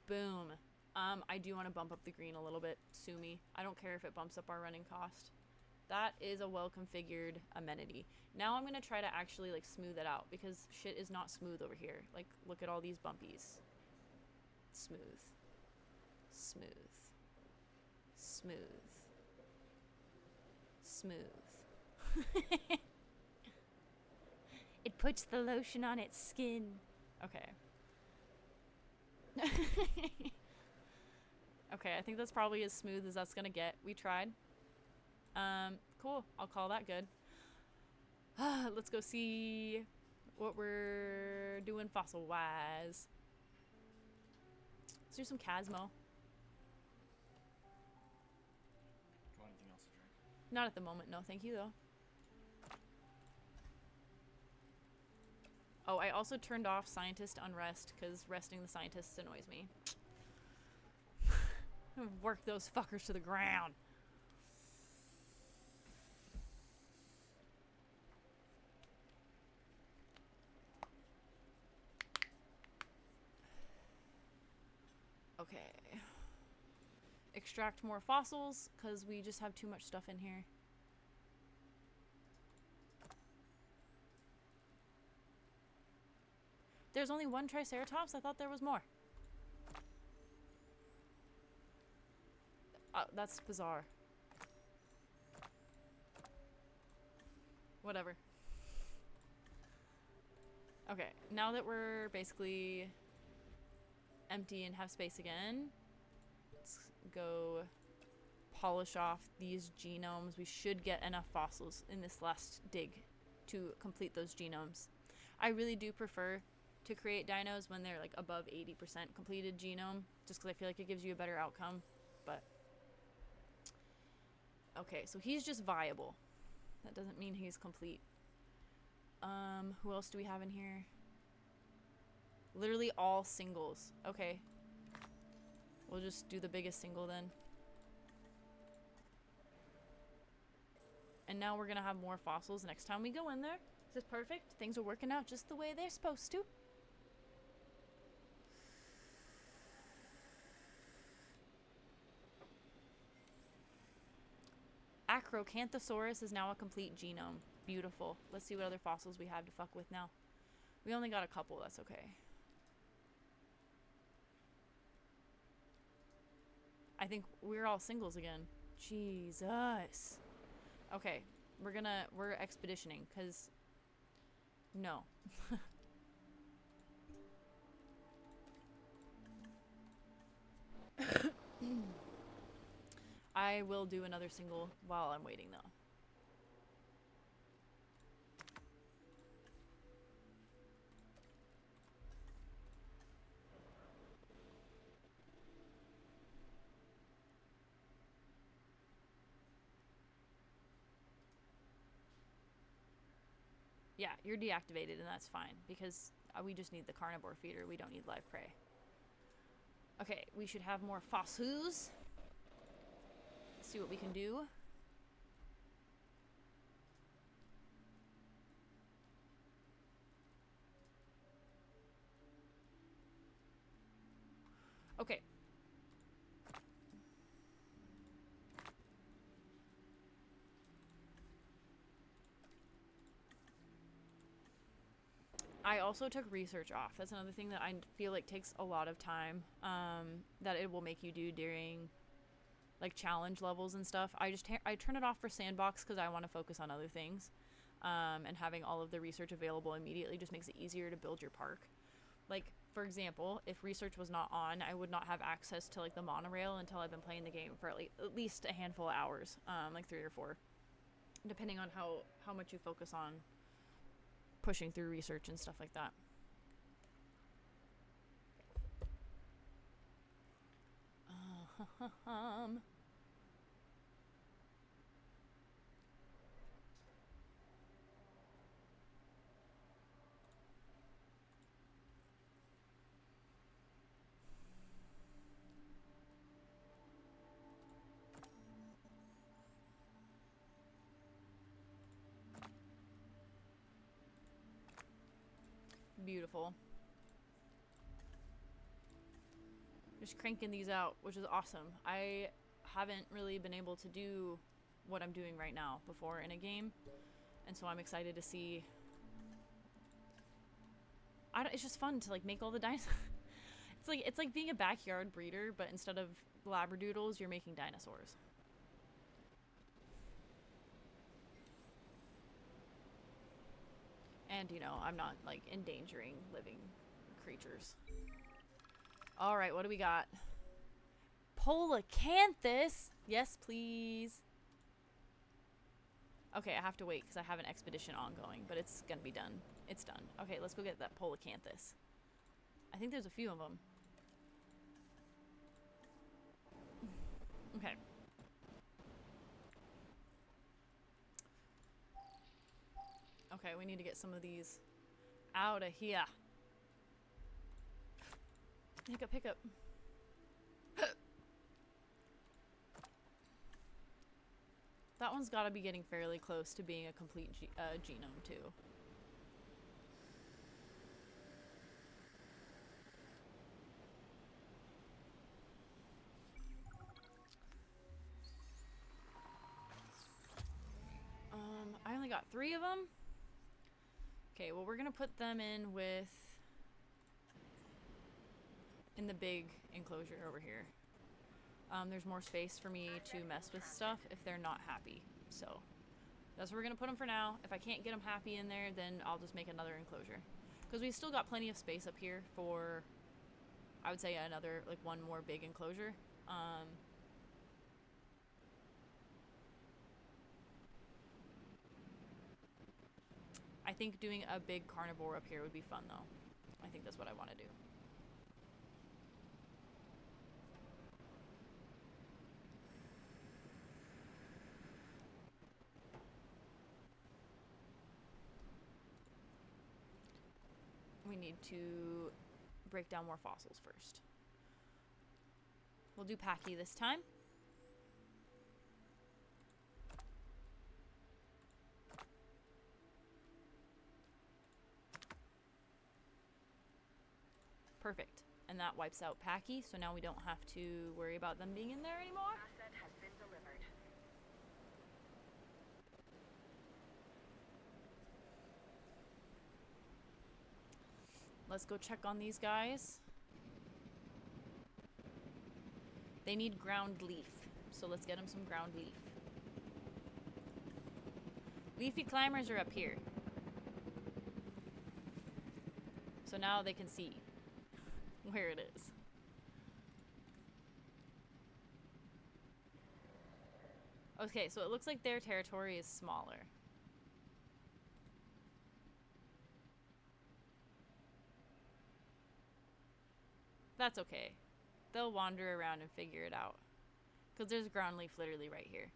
Boom. I do want to bump up the green a little bit. Sue me. I don't care if it bumps up our running cost. That is a well-configured amenity. Now I'm gonna try to actually like smooth it out because shit is not smooth over here. Like, look at all these bumpies. Smooth. Smooth. Smooth. Smooth. It puts the lotion on its skin. Okay. Okay, I think that's probably as smooth as that's gonna get. We tried. Cool. I'll call that good. Let's go see what we're doing fossil-wise. Let's do some Casmo. Do you want anything else to drink? Not at the moment, no. Thank you, though. Oh, I also turned off scientist unrest because resting the scientists annoys me. Work those fuckers to the ground. Okay. Extract more fossils because we just have too much stuff in here. There's only one Triceratops? I thought there was more. That's bizarre. Whatever. Okay, now that we're basically empty and have space again, let's go polish off these genomes. We should get enough fossils in this last dig to complete those genomes. I really do prefer to create dinos when they're like above 80% completed genome, just because I feel like it gives you a better outcome. But okay, so he's just viable. That doesn't mean he's complete. Who else do we have in here? Literally all singles. Okay. We'll just do the biggest single then. And now we're gonna have more fossils next time we go in there. Is this perfect? Things are working out just the way they're supposed to. Acrocanthosaurus is now a complete genome. Beautiful. Let's see what other fossils we have to fuck with now. We only got a couple, that's okay. I think we're all singles again. Jesus. Okay, we're expeditioning, cause no. I will do another single while I'm waiting though. Yeah, you're deactivated and that's fine because we just need the carnivore feeder. We don't need live prey. Okay, we should have more fossils. Let's see what we can do. Okay. I also took research off. That's another thing that I feel like takes a lot of time that it will make you do during like challenge levels and stuff. I turn it off for sandbox because I want to focus on other things. And having all of the research available immediately just makes it easier to build your park. Like, for example, if research was not on, I would not have access to like the monorail until I've been playing the game for like, at least a handful of hours, like 3 or 4, depending on how much you focus on pushing through research and stuff like that. Beautiful. Just cranking these out, which is awesome. I haven't really been able to do what I'm doing right now before in a game, and so I'm excited to see. It's just fun to like make all the dinosaurs. It's like being a backyard breeder, but instead of labradoodles, you're making dinosaurs. And you know, I'm not like endangering living creatures. All right, what do we got? Polacanthus. Yes, please. Okay, I have to wait because I have an expedition ongoing, but it's gonna be done. It's done. Okay, let's go get that Polacanthus. I think there's a few of them. Okay. Okay, we need to get some of these out of here. Hiccup. That one's got to be getting fairly close to being a complete genome, too. I only got 3 of them. Okay, well, we're going to put them in the big enclosure over here. There's more space for me to mess with stuff if they're not happy. So that's where we're going to put them for now. If I can't get them happy in there, then I'll just make another enclosure. Because we've still got plenty of space up here for, I would say, another, like, one more big enclosure. I think doing a big carnivore up here would be fun, though. I think that's what I want to do. We need to break down more fossils first. We'll do Packy this time. Perfect. And that wipes out Packy, so now we don't have to worry about them being in there anymore. Asset has been delivered. Let's go check on these guys. They need ground leaf, so let's get them some ground leaf. Leafy climbers are up here. So now they can see where it is. Okay, so it looks like their territory is smaller. That's okay. They'll wander around and figure it out. Because there's ground leaf literally right here.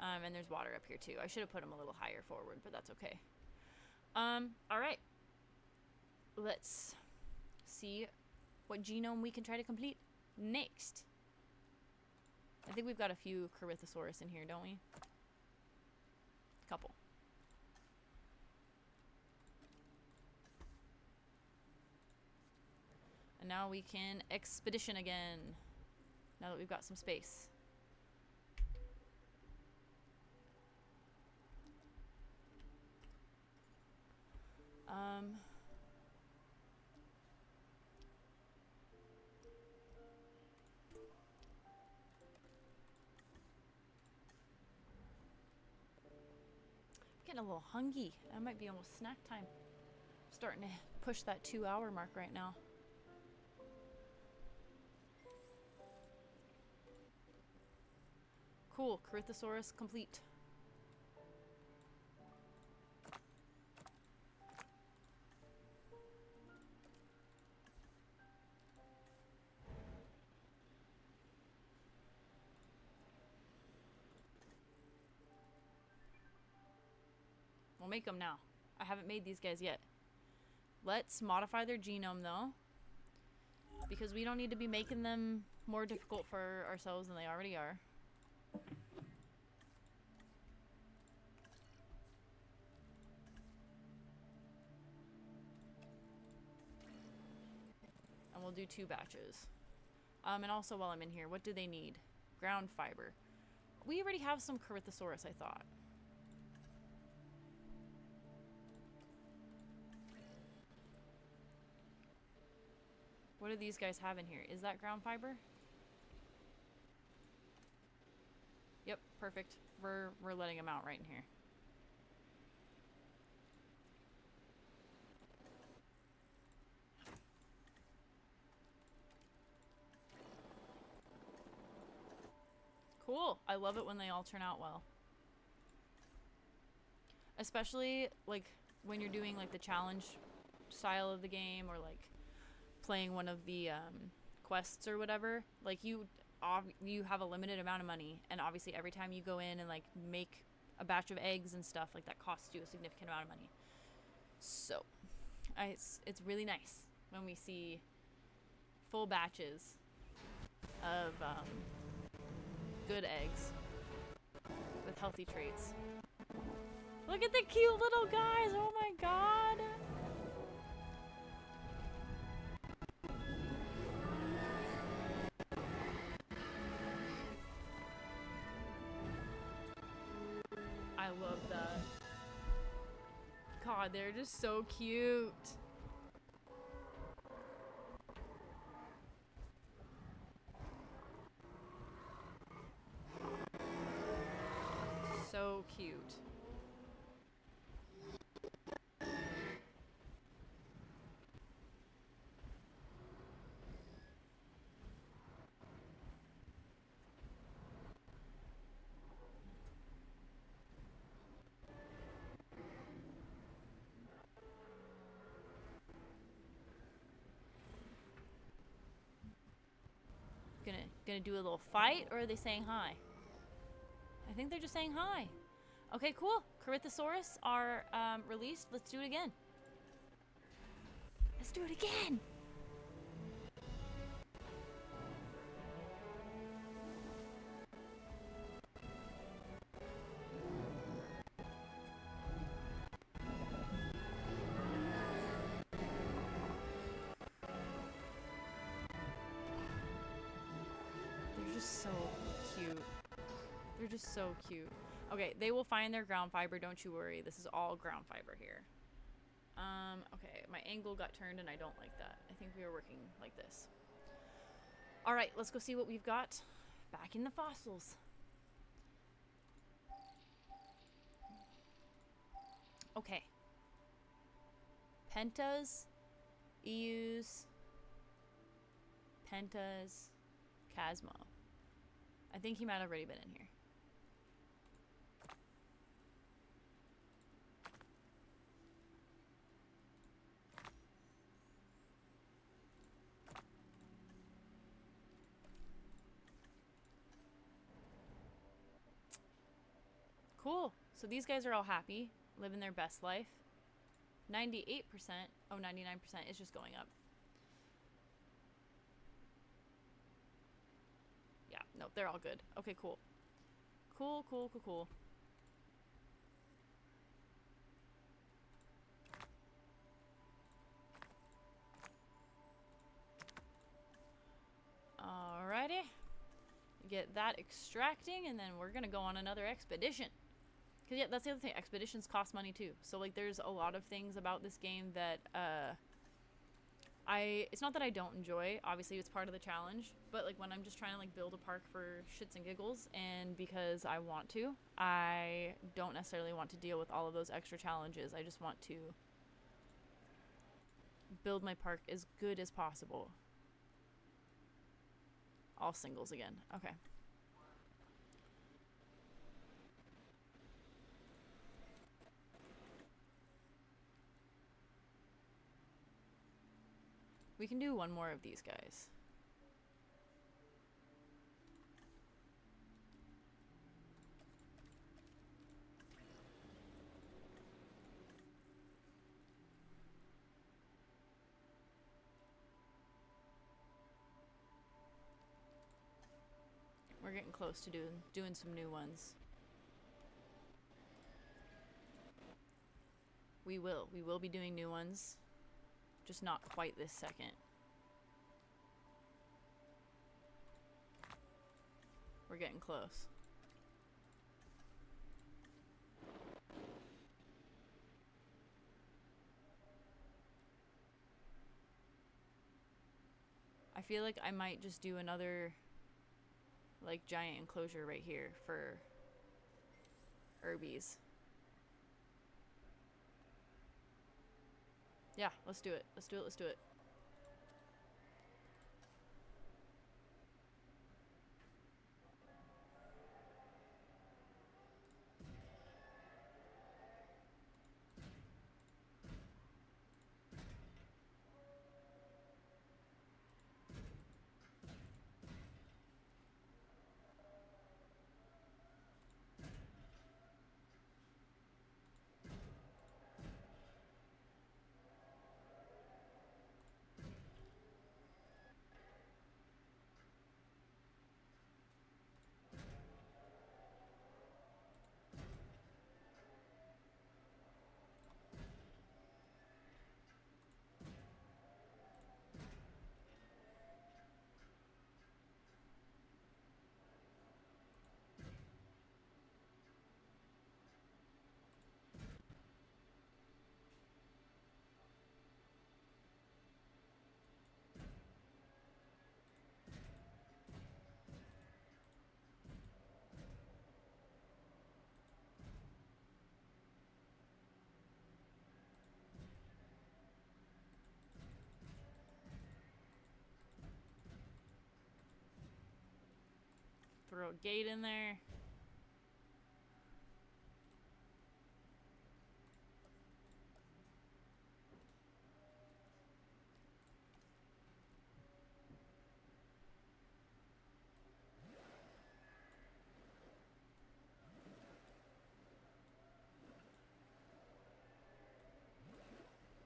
And there's water up here too. I should have put them a little higher forward, but that's okay. Alright. Let's see what genome we can try to complete next. I think we've got a few Corythosaurus in here, don't we? Couple. And now we can expedition again. Now that we've got some space. Getting a little hungry. That might be almost snack time. Starting to push that 2-hour mark right now. Cool, Corythosaurus complete. We'll make them now. I haven't made these guys yet. Let's modify their genome though, because we don't need to be making them more difficult for ourselves than they already are. And we'll do 2 batches. And also while I'm in here, what do they need? Ground fiber. We already have some Corythosaurus, I thought. What do these guys have in here? Is that ground fiber? Yep, perfect. We're letting them out right in here. Cool. I love it when they all turn out well. Especially like when you're doing like the challenge style of the game, or like playing one of the quests or whatever. Like you have a limited amount of money, and obviously every time you go in and like make a batch of eggs and stuff, like that costs you a significant amount of money. So it's really nice when we see full batches of good eggs with healthy traits. Look at the cute little guys! Oh my god! I love that. God, they're just so cute. So cute. Gonna do a little fight, or are they saying hi? I think they're just saying hi. Okay, cool. Corythosaurus are released. Let's do it again. Let's do it again. They're just so cute. They're just so cute. Okay, they will find their ground fiber, don't you worry. This is all ground fiber here. Okay, my angle got turned and I don't like that. I think we are working like this. All right, let's go see what we've got back in the fossils. Okay. Pentas, Eus, Pentas, Chasmo. I think he might have already been in here. Cool. So these guys are all happy, living their best life. 98%, oh, 99% is just going up. Yeah, no, they're all good. Okay, cool. Cool, cool, cool, cool. Alrighty. Get that extracting, and then we're gonna go on another expedition. Because yeah, that's the other thing. Expeditions cost money too. So like there's a lot of things about this game that it's not that I don't enjoy. Obviously it's part of the challenge, but like when I'm just trying to like build a park for shits and giggles and because I want to, I don't necessarily want to deal with all of those extra challenges. I just want to build my park as good as possible. All singles again. Okay. We can do one more of these guys. We're getting close to doing some new ones. We will be doing new ones. Just not quite this second. We're getting close. I feel like I might just do another like giant enclosure right here for herbies. Yeah, let's do it. Let's do it. Let's do it. Throw a gate in there.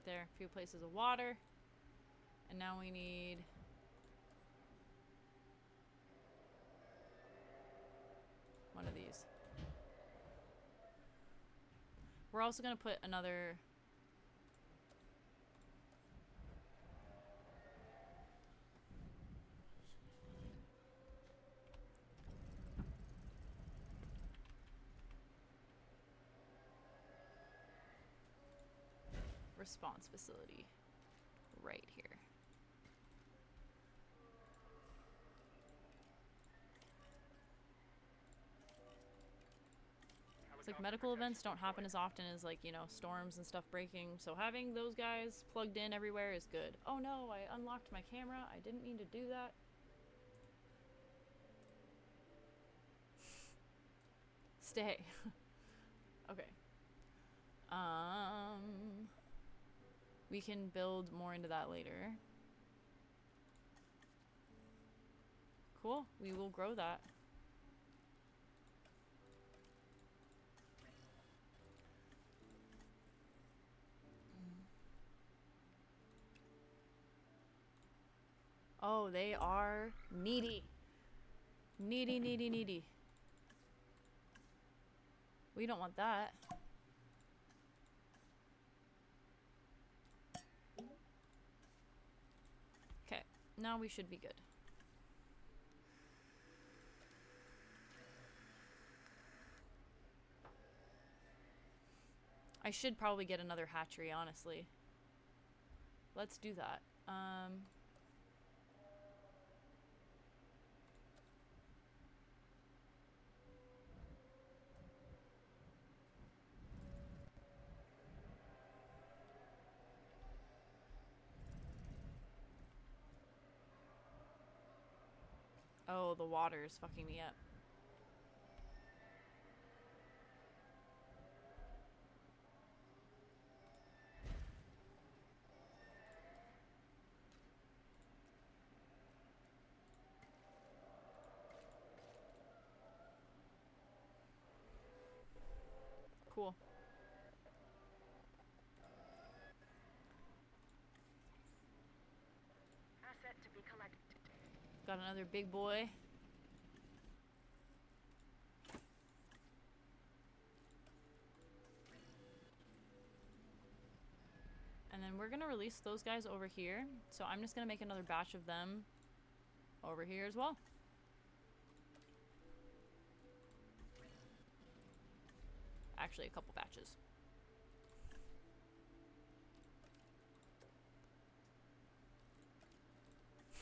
There, a few places of water. And now we need one of these. We're also gonna put another response facility right here. It's like medical events don't happen as often as like, you know, storms and stuff breaking. So having those guys plugged in everywhere is good. Oh no, I unlocked my camera. I didn't mean to do that. Stay. Okay. We can build more into that later. Cool. We will grow that. Oh, they are needy. Needy, needy, needy. We don't want that. Okay, now we should be good. I should probably get another hatchery, honestly. Let's do that. Oh, the water is fucking me up. Cool. Asset to be collected. Got another big boy. And then we're gonna release those guys over here. So I'm just gonna make another batch of them over here as well. actually a couple batches.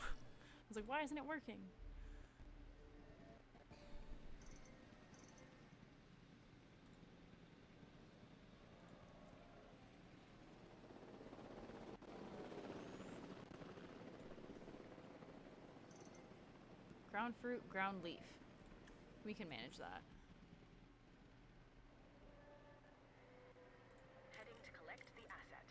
I was like, why isn't it working? Ground fruit, ground leaf. We can manage that. Heading to collect the asset.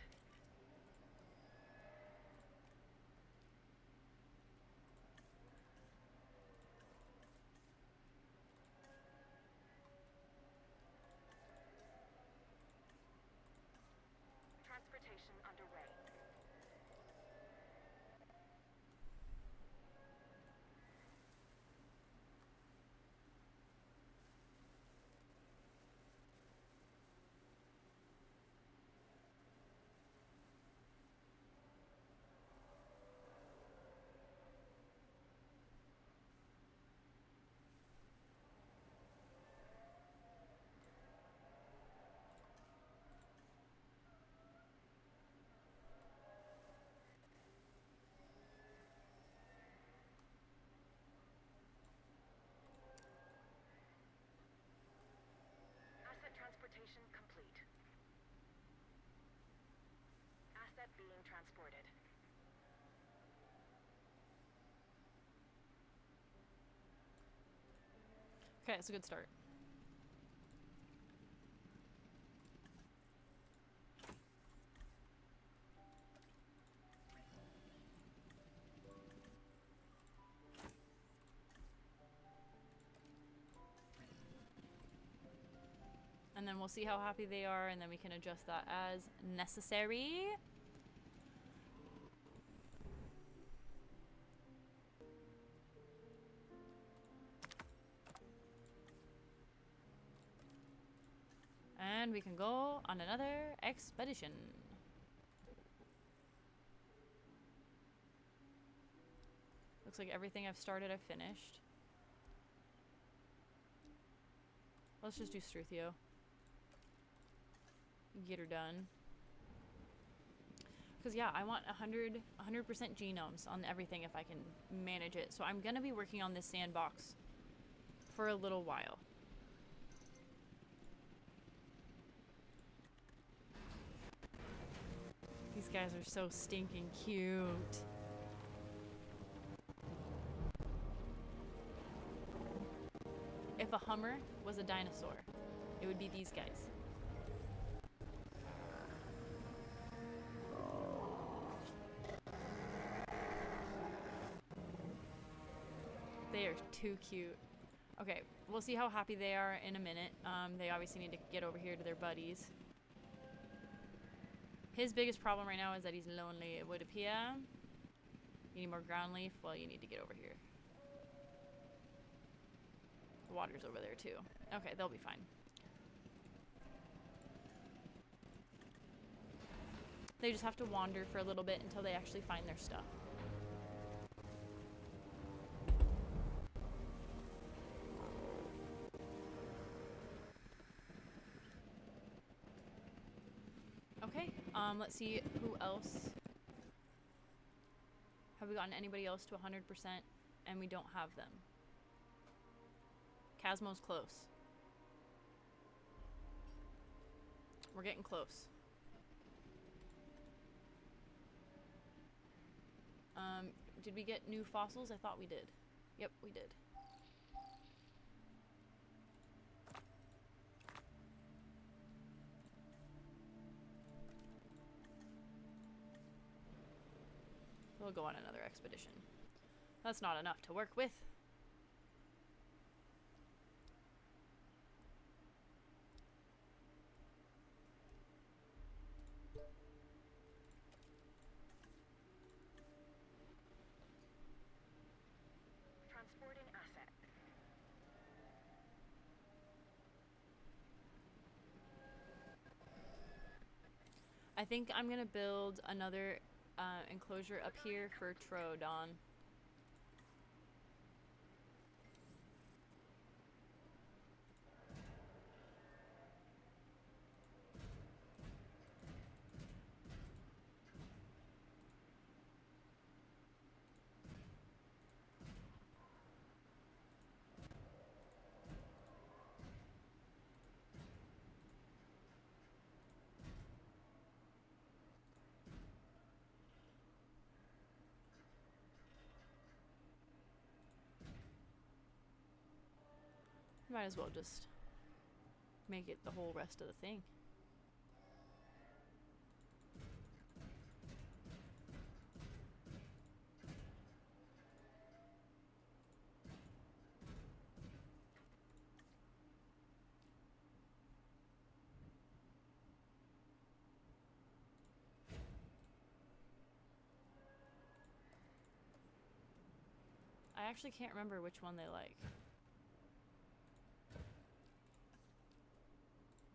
Transportation underway. Asset transportation complete. Asset being transported. Okay, it's a good start. And then we'll see how happy they are, and then we can adjust that as necessary. And we can go on another expedition. Looks like everything I've started, I've finished. Let's just do Struthio. Get her done. Because yeah, I want 100% genomes on everything if I can manage it. So I'm going to be working on this sandbox for a little while. These guys are so stinking cute. If a Hummer was a dinosaur, it would be these guys. They are too cute. Okay, we'll see how happy they are in a minute. They obviously need to get over here to their buddies. His biggest problem right now is that he's lonely, it would appear. You need more ground leaf? Well, you need to get over here. The water's over there too. Okay, they'll be fine. They just have to wander for a little bit until they actually find their stuff. Okay, let's see who else. Have we gotten anybody else to 100%? And we don't have them. Casmo's close. We're getting close. Did we get new fossils? I thought we did. Yep, we did. We'll go on another expedition. That's not enough to work with. Transporting asset. I think I'm gonna build another enclosure up here for Troodon. Might as well just make it the whole rest of the thing. I actually can't remember which one they like.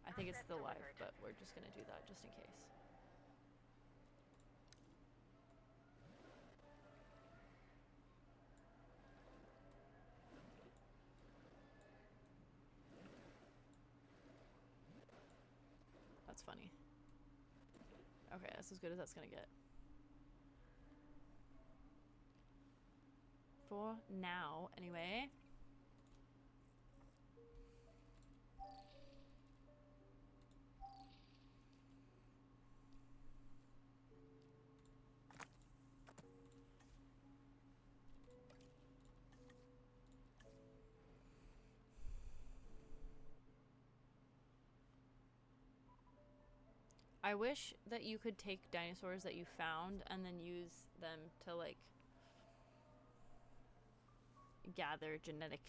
I think it's the live, but we're just gonna do that just in case. That's funny. Okay, that's as good as that's gonna get. For now, anyway. I wish that you could take dinosaurs that you found and then use them to, like, gather genetic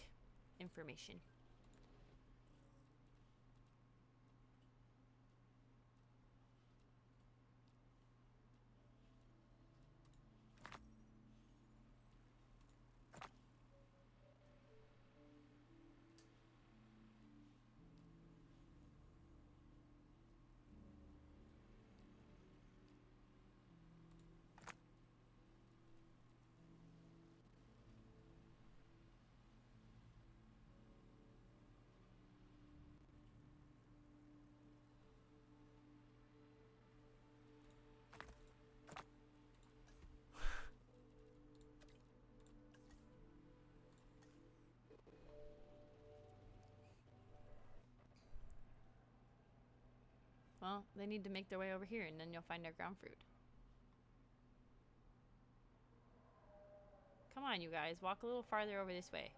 information. Well, they need to make their way over here, and then you'll find our ground fruit. Come on, you guys. Walk a little farther over this way.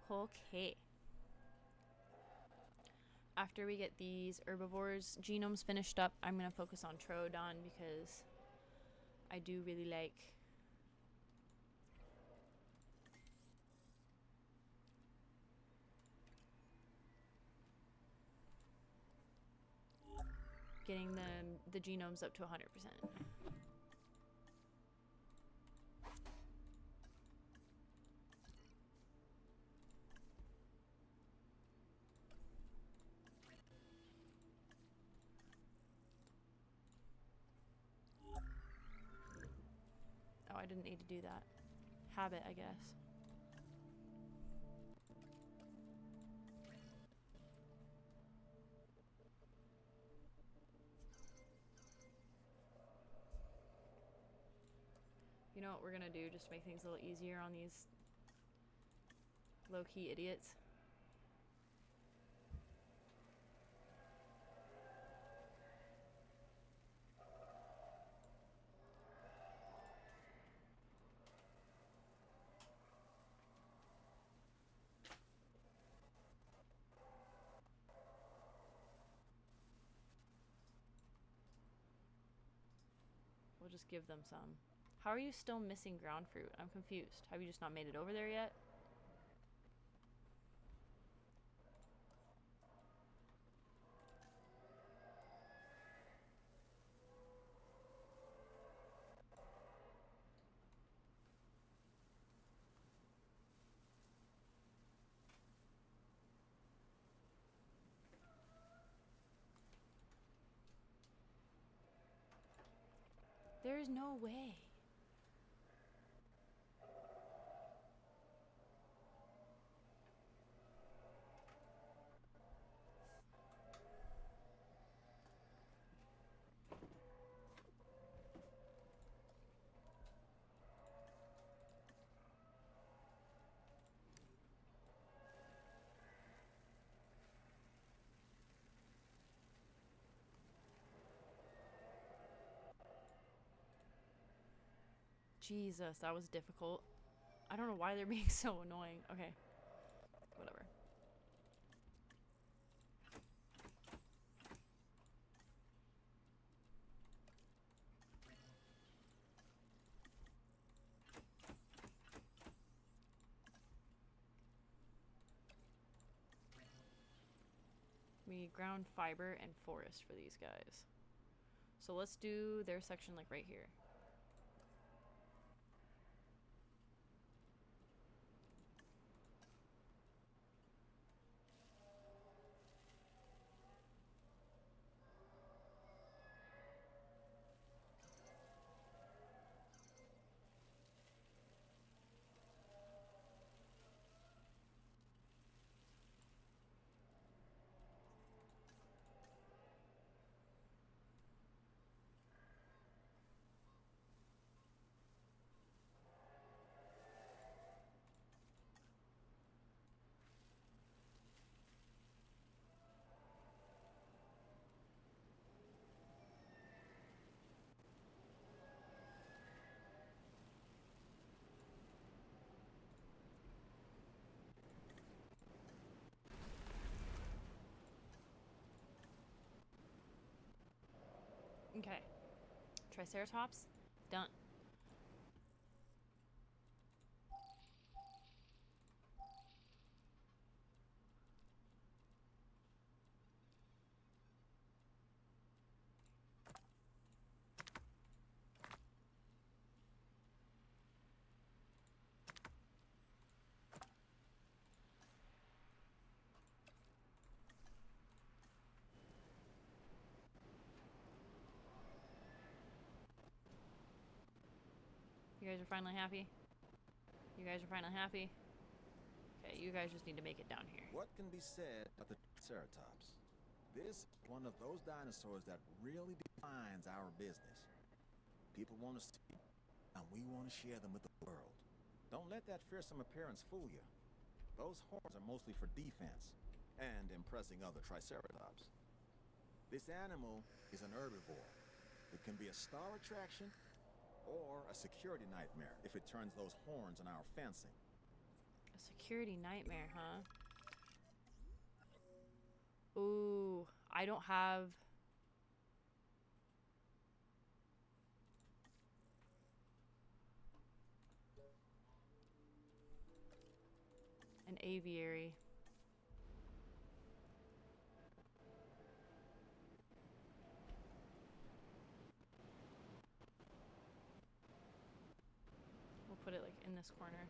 Okay. After we get these herbivores genomes finished up, I'm going to focus on Troodon because I do really like getting the genomes up to 100%. Oh, I didn't need to do that. Habit, I guess. You know what we're gonna do just to make things a little easier on these low-key idiots? We'll just give them some. How are you still missing ground fruit? I'm confused. Have you just not made it over there yet? There's no way. Jesus, that was difficult. I don't know why they're being so annoying. Okay. Whatever. We ground fiber and forest for these guys. So let's do their section like right here. Okay. Triceratops, done. You guys are finally happy? You guys are finally happy? Okay, you guys just need to make it down here. What can be said about the Triceratops? This is one of those dinosaurs that really defines our business. People want to see, and we want to share them with the world. Don't let that fearsome appearance fool you. Those horns are mostly for defense and impressing other Triceratops. This animal is an herbivore. It can be a star attraction or a security nightmare if it turns those horns on our fencing. A security nightmare, huh? Ooh, I don't have... an aviary. We'll put it like in this corner.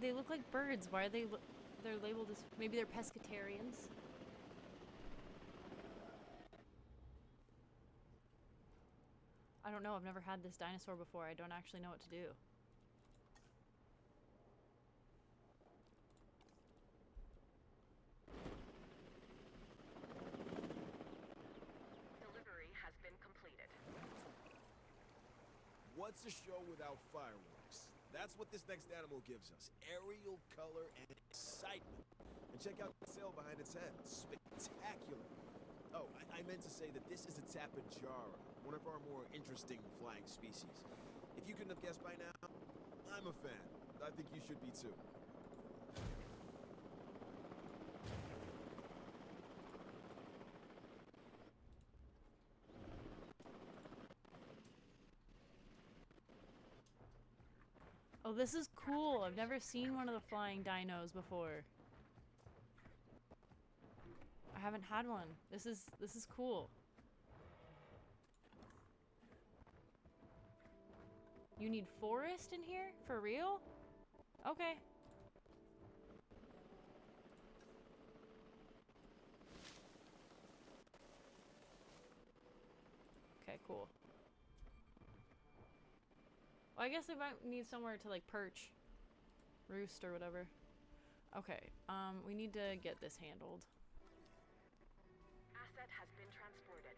They look like birds. Why are they? They're labeled as maybe they're pescatarians. I don't know. I've never had this dinosaur before. I don't actually know what to do. Delivery has been completed. What's a show without fireworks? That's what this next animal gives us. Aerial color and excitement. And check out the sail behind its head. Spectacular. Oh, I meant to say that this is a tapejara, one of our more interesting flying species. If you couldn't have guessed by now, I'm a fan. I think you should be too. Oh, this is cool. I've never seen one of the flying dinos before. I haven't had one. This is cool. You need forest in here? For real? Okay. Okay, cool. Well, I guess they might need somewhere to like perch. Roost or whatever. Okay, we need to get this handled. Asset has been transported.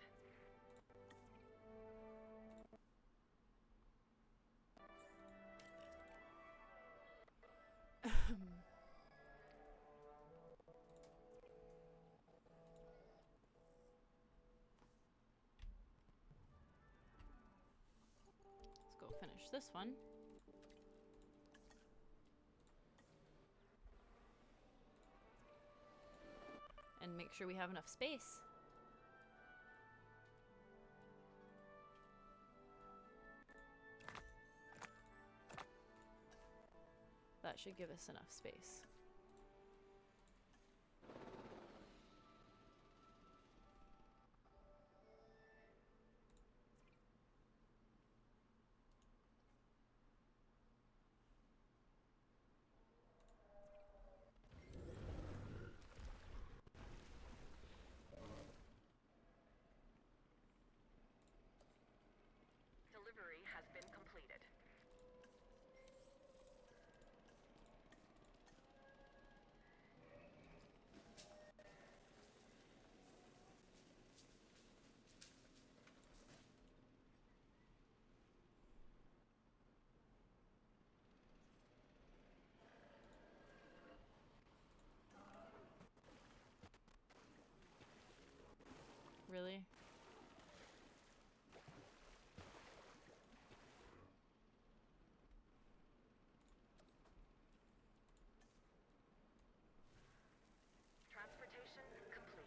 Let's go finish this one. And make sure we have enough space. That should give us enough space. Delivery has been completed. Really? Transportation complete.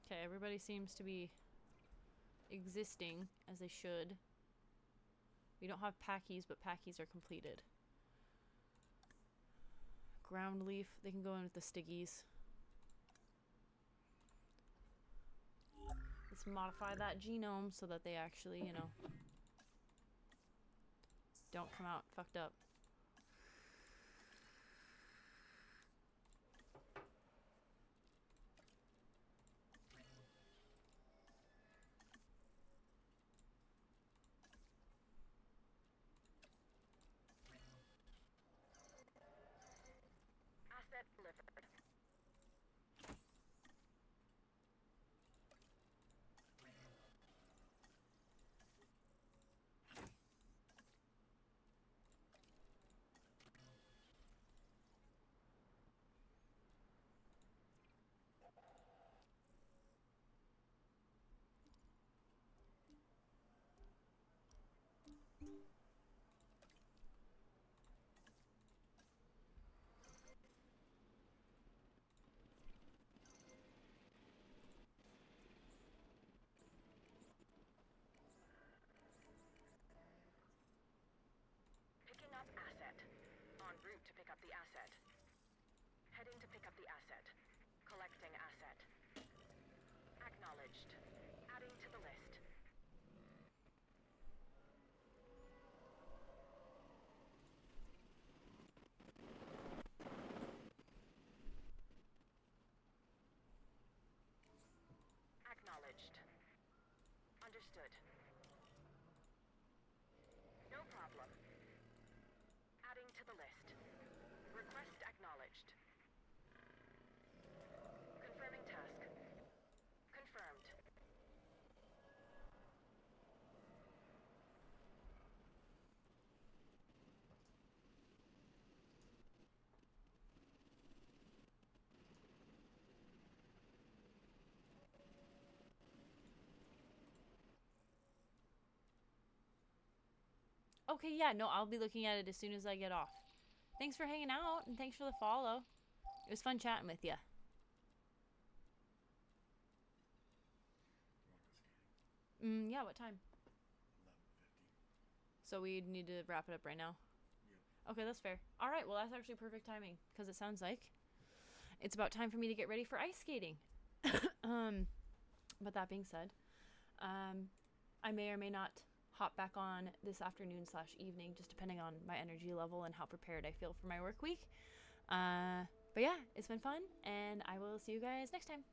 Okay, everybody seems to be existing as they should. We don't have packies, but packies are completed. Ground leaf, they can go in with the stickies. Let's modify that genome so that they actually, you know, don't come out fucked up. Asset delivered. Heading to pick up the asset. Collecting asset. Acknowledged. Adding to the list. Acknowledged. Understood. No problem. Adding to the list. Request acknowledged. Confirming task. Confirmed. Okay, yeah, no, I'll be looking at it as soon as I get off. Thanks for hanging out, and thanks for the follow. It was fun chatting with you. You want to go skating? Yeah, what time? 11:50. So we need to wrap it up right now? Yep. Okay, that's fair. All right, well, that's actually perfect timing, because it sounds like it's about time for me to get ready for ice skating. But that being said, I may or may not hop back on this afternoon/evening, just depending on my energy level and how prepared I feel for my work week. But yeah, it's been fun, and I will see you guys next time.